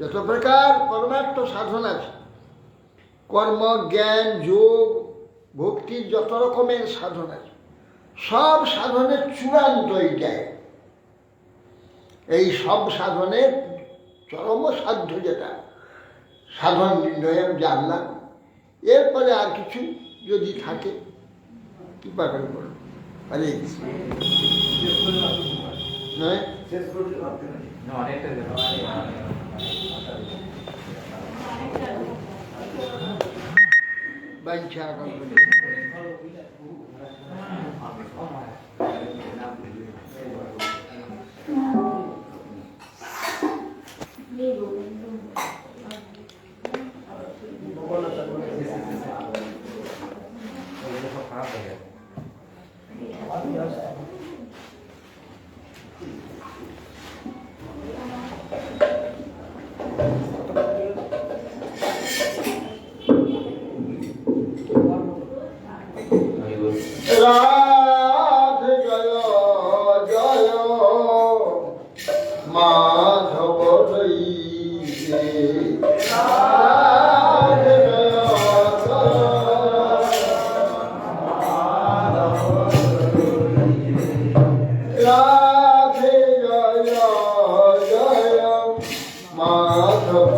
Speaker 2: যত প্রকার পরমার্থ সাধন আছে, কর্ম জ্ঞান যোগ ভক্তির যত রকমের সাধন আছে, সব সাধনের চূড়ান্ত এইটাই। এই সব সাধনের চরম সাধ্য যেটা সাধন নির্ণয় আমি জানলাম, এরপরে আর কিছু যদি থাকে কৃপা করে বলুন। হরে কৃষ্ণ। নয় বাঞ্ছা রাধে জয় জয় মাধব রাধে রাধে জয় জয় মাধব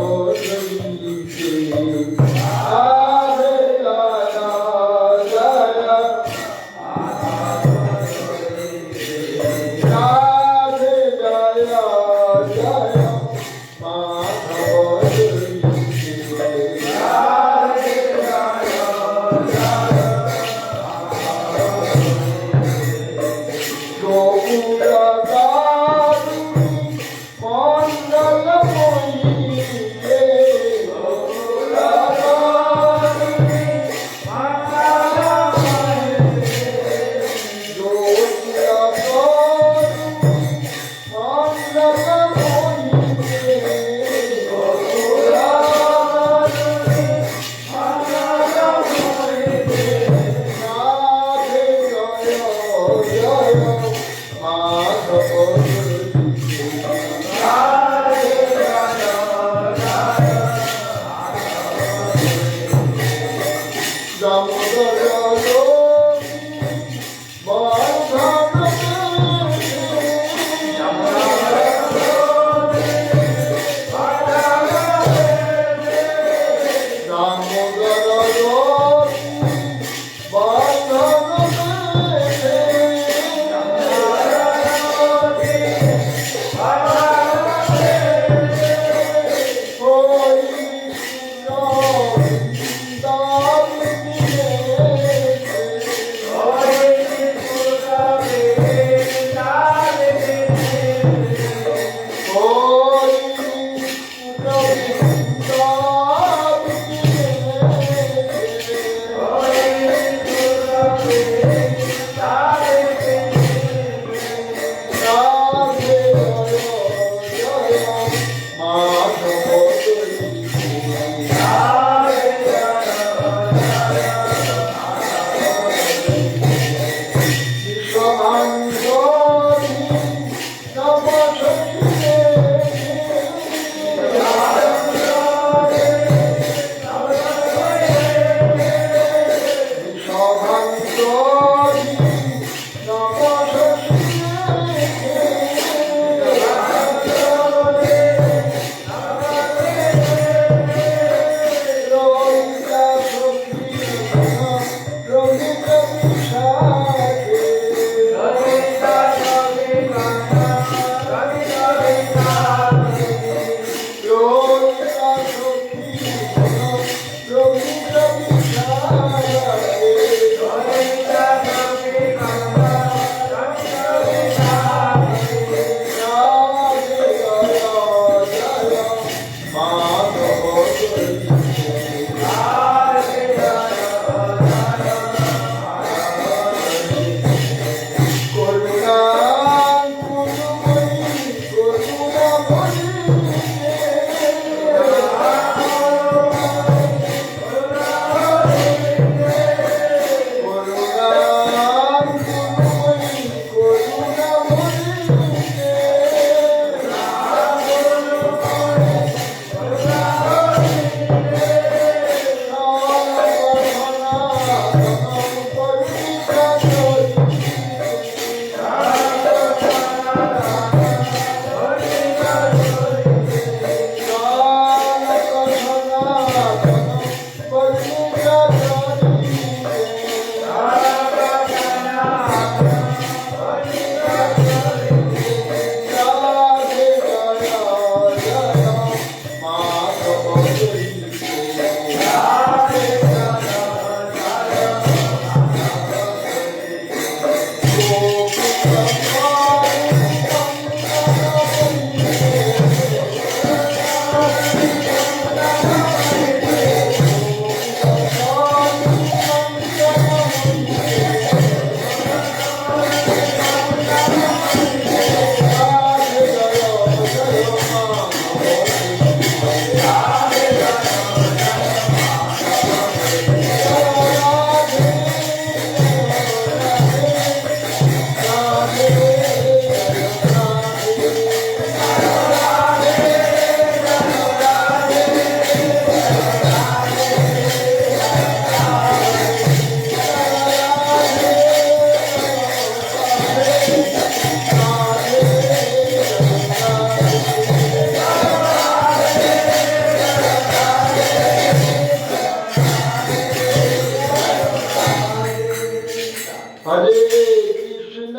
Speaker 2: কৃষ্ণ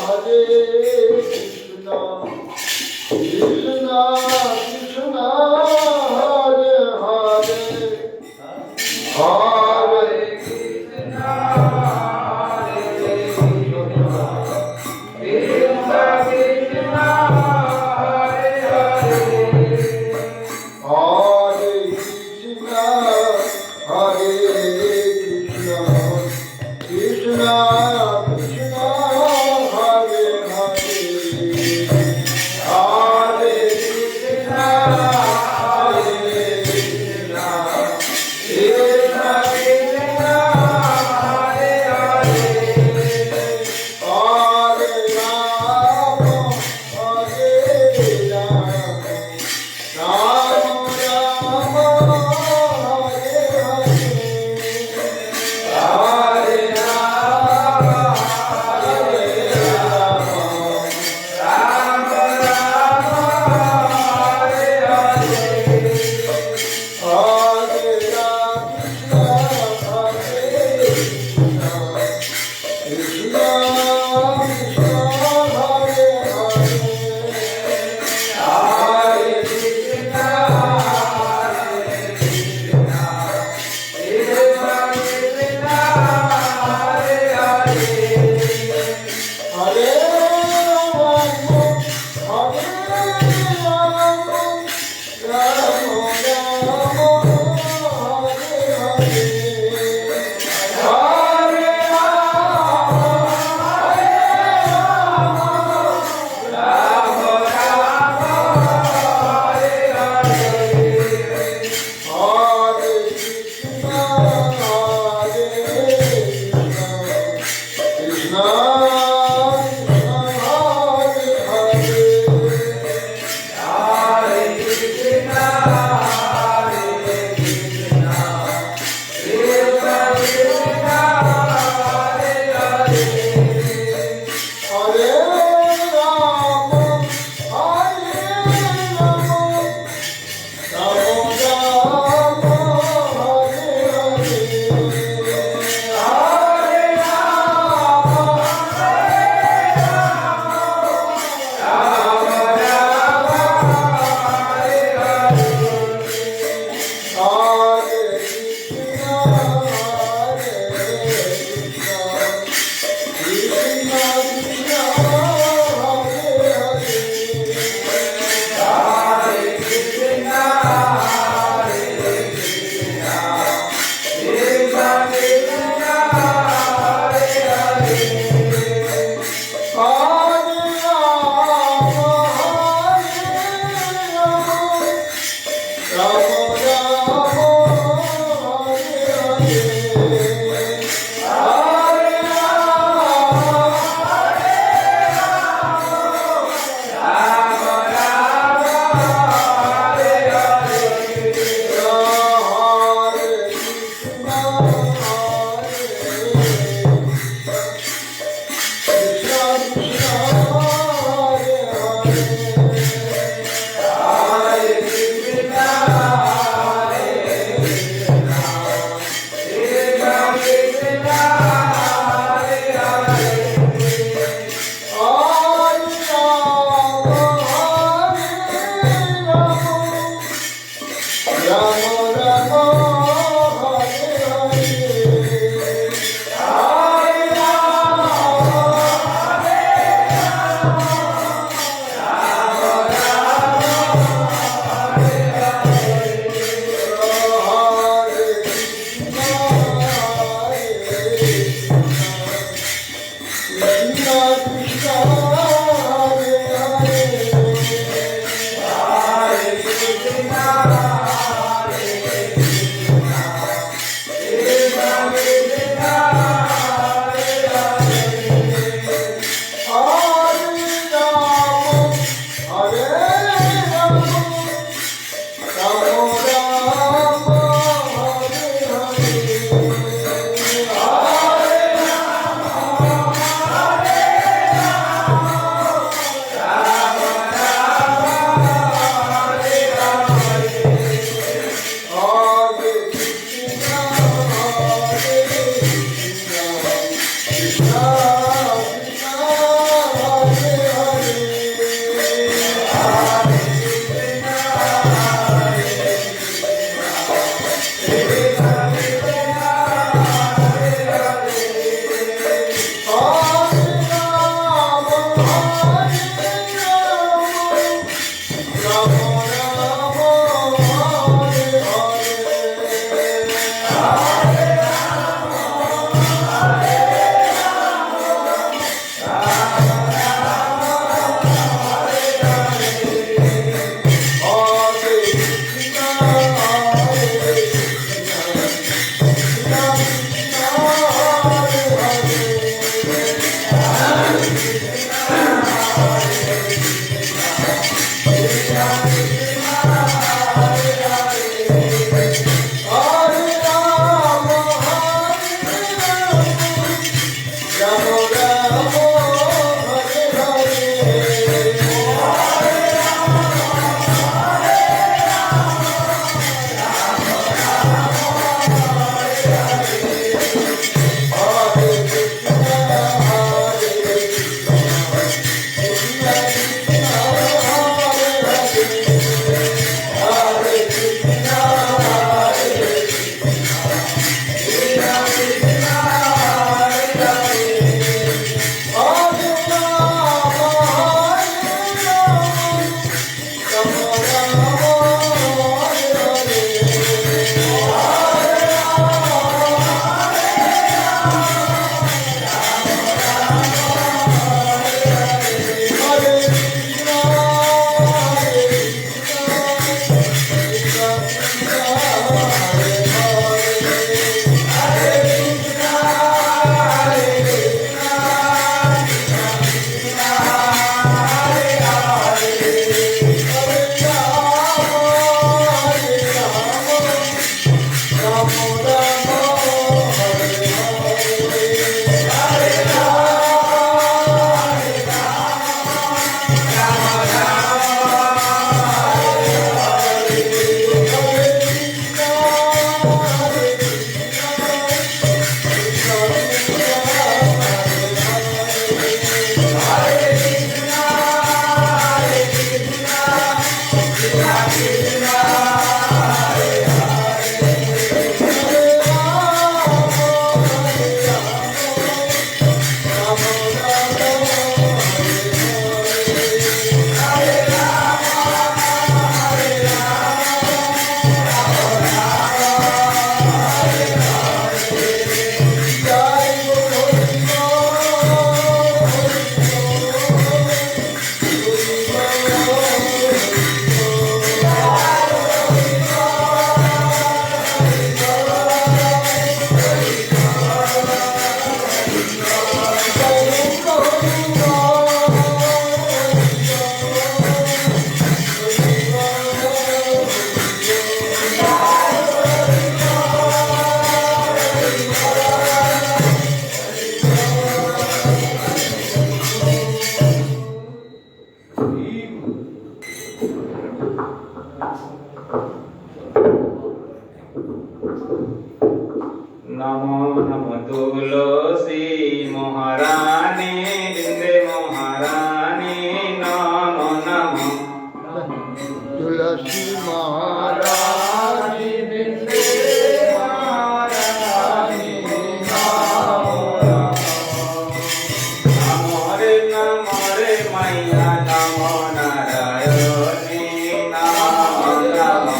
Speaker 2: হরে কৃষ্ণ কৃষ্ণ কৃষ্ণ হরে হরে হরে হরে কৃষ্ণ হরে কৃষ্ণ কৃষ্ণ কৃষ্ণ হরে হরে হরে কৃষ্ণ হরে কৃষ্ণ কৃষ্ণ কৃষ্ণ হরে হরে হরে রাম হরে রাম রাম রাম হরে হরে হরে রাম হরে রাম রাম রাম হরে হরে হরে রাম কৃষ্ণ কৃষ্ণ হরে হরে হরে কৃষ্ণ হরে রাম হরে রাম রাম রাম হরে হরে হরে রাম রাম হরে হরে হরে কৃষ্ণ হরে কৃষ্ণ কৃষ্ণ কৃষ্ণ হরে হরে হরে কৃষ্ণ হরে কৃষ্ণ কৃষ্ণ কৃষ্ণ হরে হরে হরে রাম হরে রাম রাম রাম হরে হরে হরে রাম
Speaker 3: মহারানী বৃন্দে মহারানী নমো নমো
Speaker 2: তুলসী মহারানী বৃন্দে মহারানী
Speaker 3: নমরে নমরে মাইয়া নমো নারায়ণী নমো নমো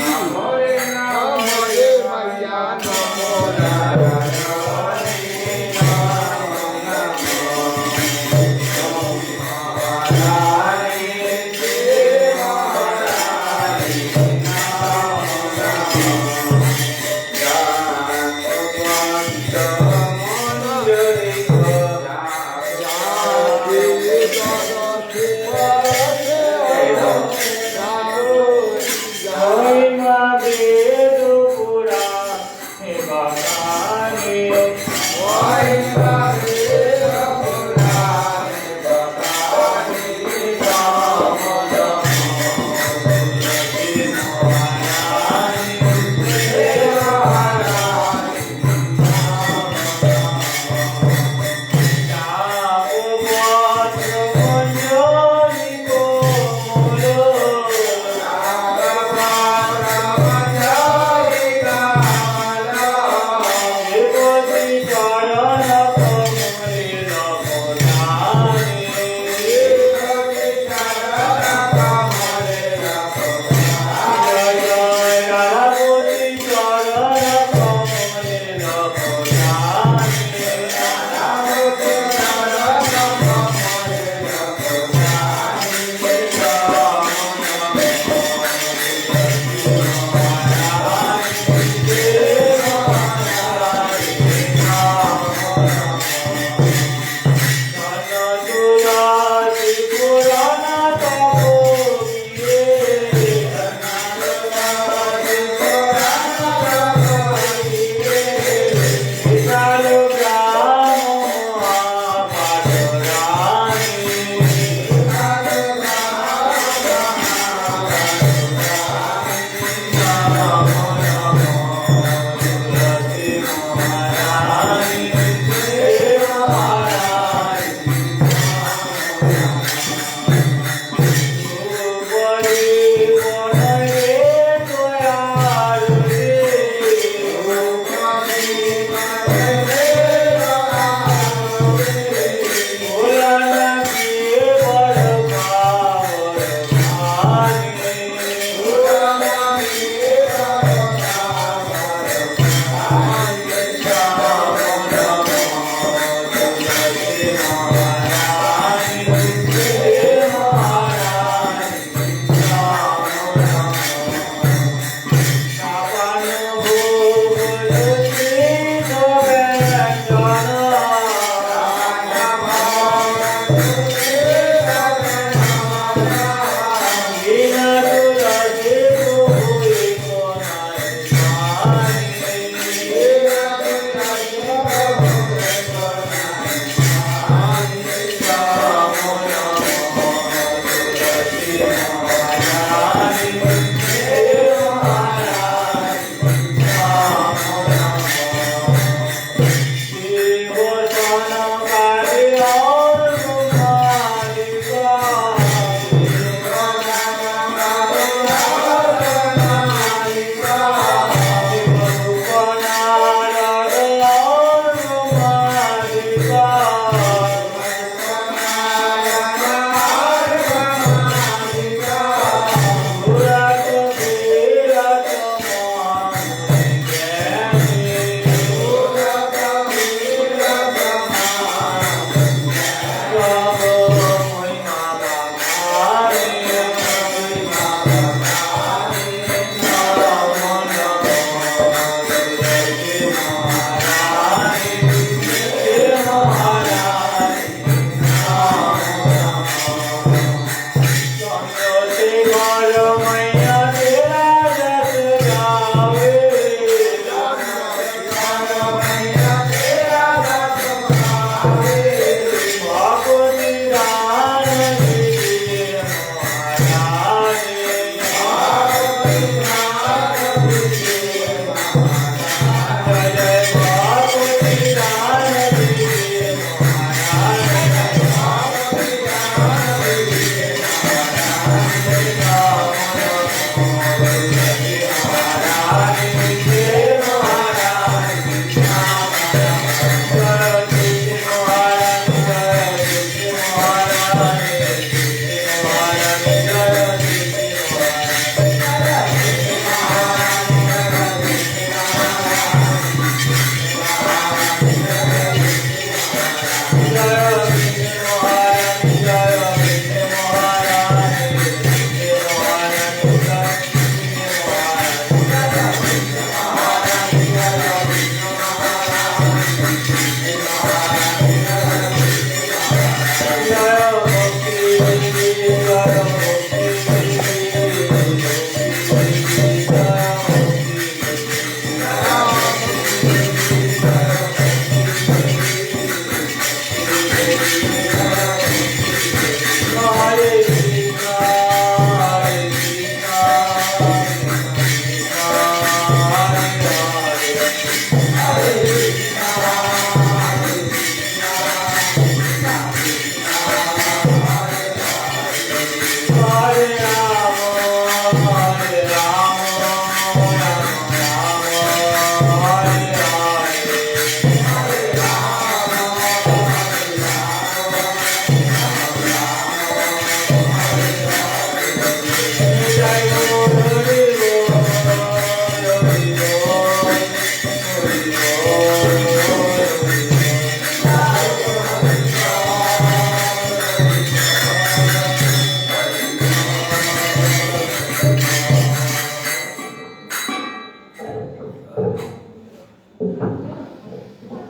Speaker 3: নমরে নমরে মাইয়া নমো নারায়ণী নমো নমো মহারানী দেব মহারানী নমো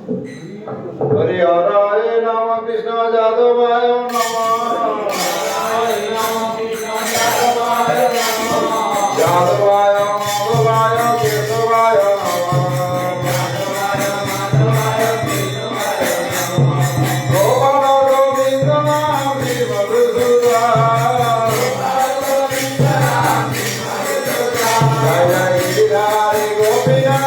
Speaker 3: हरि हराय नम कृष्ण जादवाय नमः जादवाय माधवाय केशवाय गोपाल गोविंद नाम मधुसूदन जय जय गिरिधारी गोपिया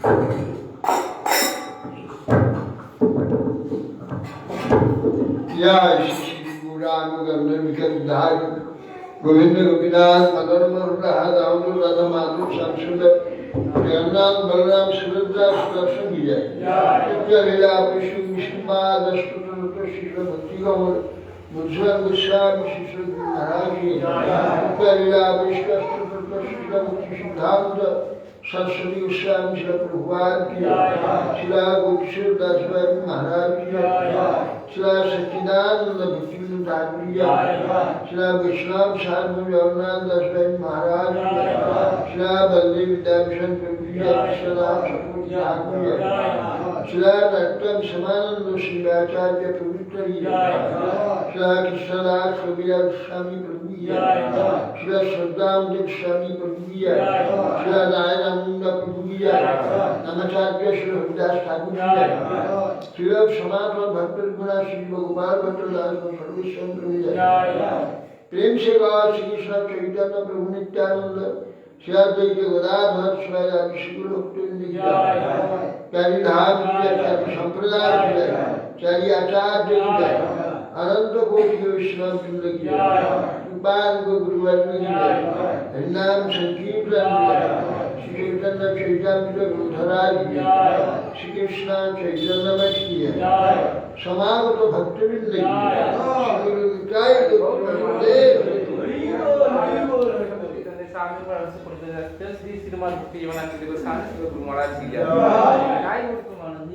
Speaker 2: जय श्री गौरांग गोविंद गोपीनाथ मदन मोहन दामोदर राधा माधव श्याम सुंदर जगन्नाथ बलराम सुभद्रा सुदर्शन विजय लीला विष्णु विष्णुपाद अष्टोत्तर शिशु भक्ति गौर मुझे गोस्वामी शिशु महाराज की लीला विष्णु अष्टोत्तर शिशु भक्ति सिद्धांत सरस्वती गोस्वामी शिला प्रभुपाद की शिला गोकिशोर दास महाराज की शिला सच्चिदानंद भक्ति शिला वैष्णव साधु जगन्नाथ दास महाराज की शिला बलदेव विद्याभूषण प्रभु शिला नट्टम समानंद श्रीवाचार्य पवित्र शिला कृष्णदास कविराज स्वामी प्रभु शिला श्रद्धाम देव स्वामी प्रभु शिला नारायणानंद प्रभु नमाचार्य श्री हरिदास ठाकुर शिला सनातन भक्त गुणा श्री भगवान भट्ट दास सर्वेश्वर प्रभु प्रेम से कहा श्री कृष्ण चैतन्य प्रभु नित्यानंद श्री गदाधर शिवाजी शिव प्यारी धाम प्यारी संप्रदाय प्यारी आचार्य अनंत कोटि वैष्णव जिंदगी कृपाल को गुरुवर्ग हरिनाम संकीर्तन श्री चैतन्य चैतन्य गोधराज श्री कृष्ण चैतन्य की समागत भक्तवृंद
Speaker 4: सामने पर से पढ़ते जाते श्री श्रीमान भक्ति जीवन आचार्य को सामने गुरु महाराज की जय काय गुरु मानंद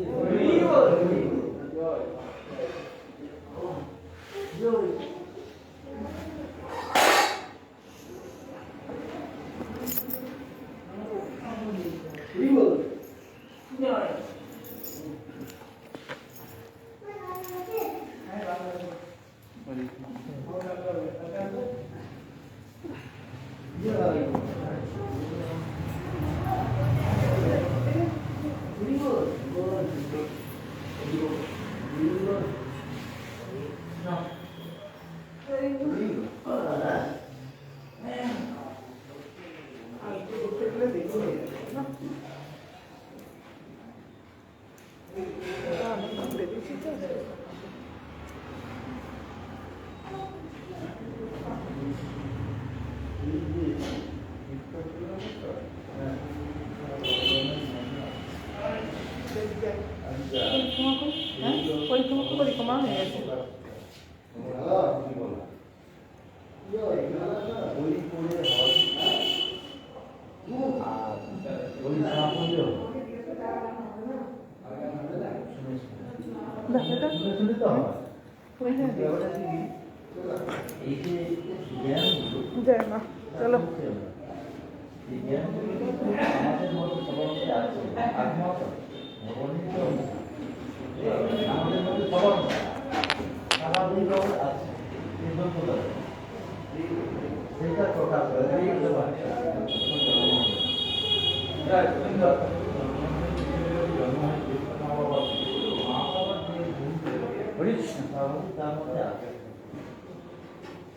Speaker 5: जय माँ चलो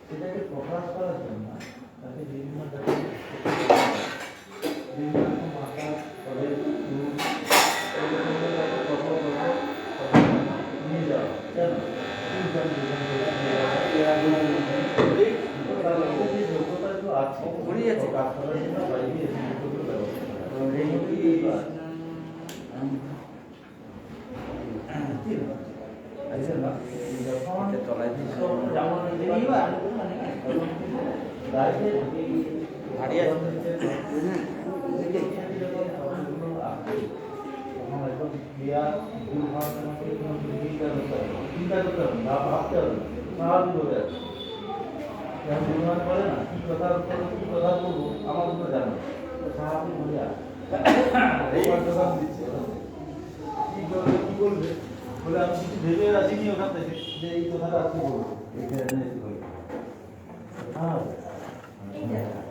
Speaker 6: সেটাকে প্রকাশ করার জন্য তাকে বিভিন্ন মাথা করে নিয়ে যাওয়া কেন যোগ্যতা আছে প্রকাশ করার জন্য বাইরে ভাবতে হবে স্বাভাবিক হয়ে যাচ্ছে নির্মাণ করে না কি কথা বলবো আমার তো জানো স্বাভাবিক হয়ে যাচ্ছে কি বলবে বলে আমি কিছু ভেবে আসিনি ওখান থেকে যে এই কথাটা আজকে বলবো এখানে হ্যাঁ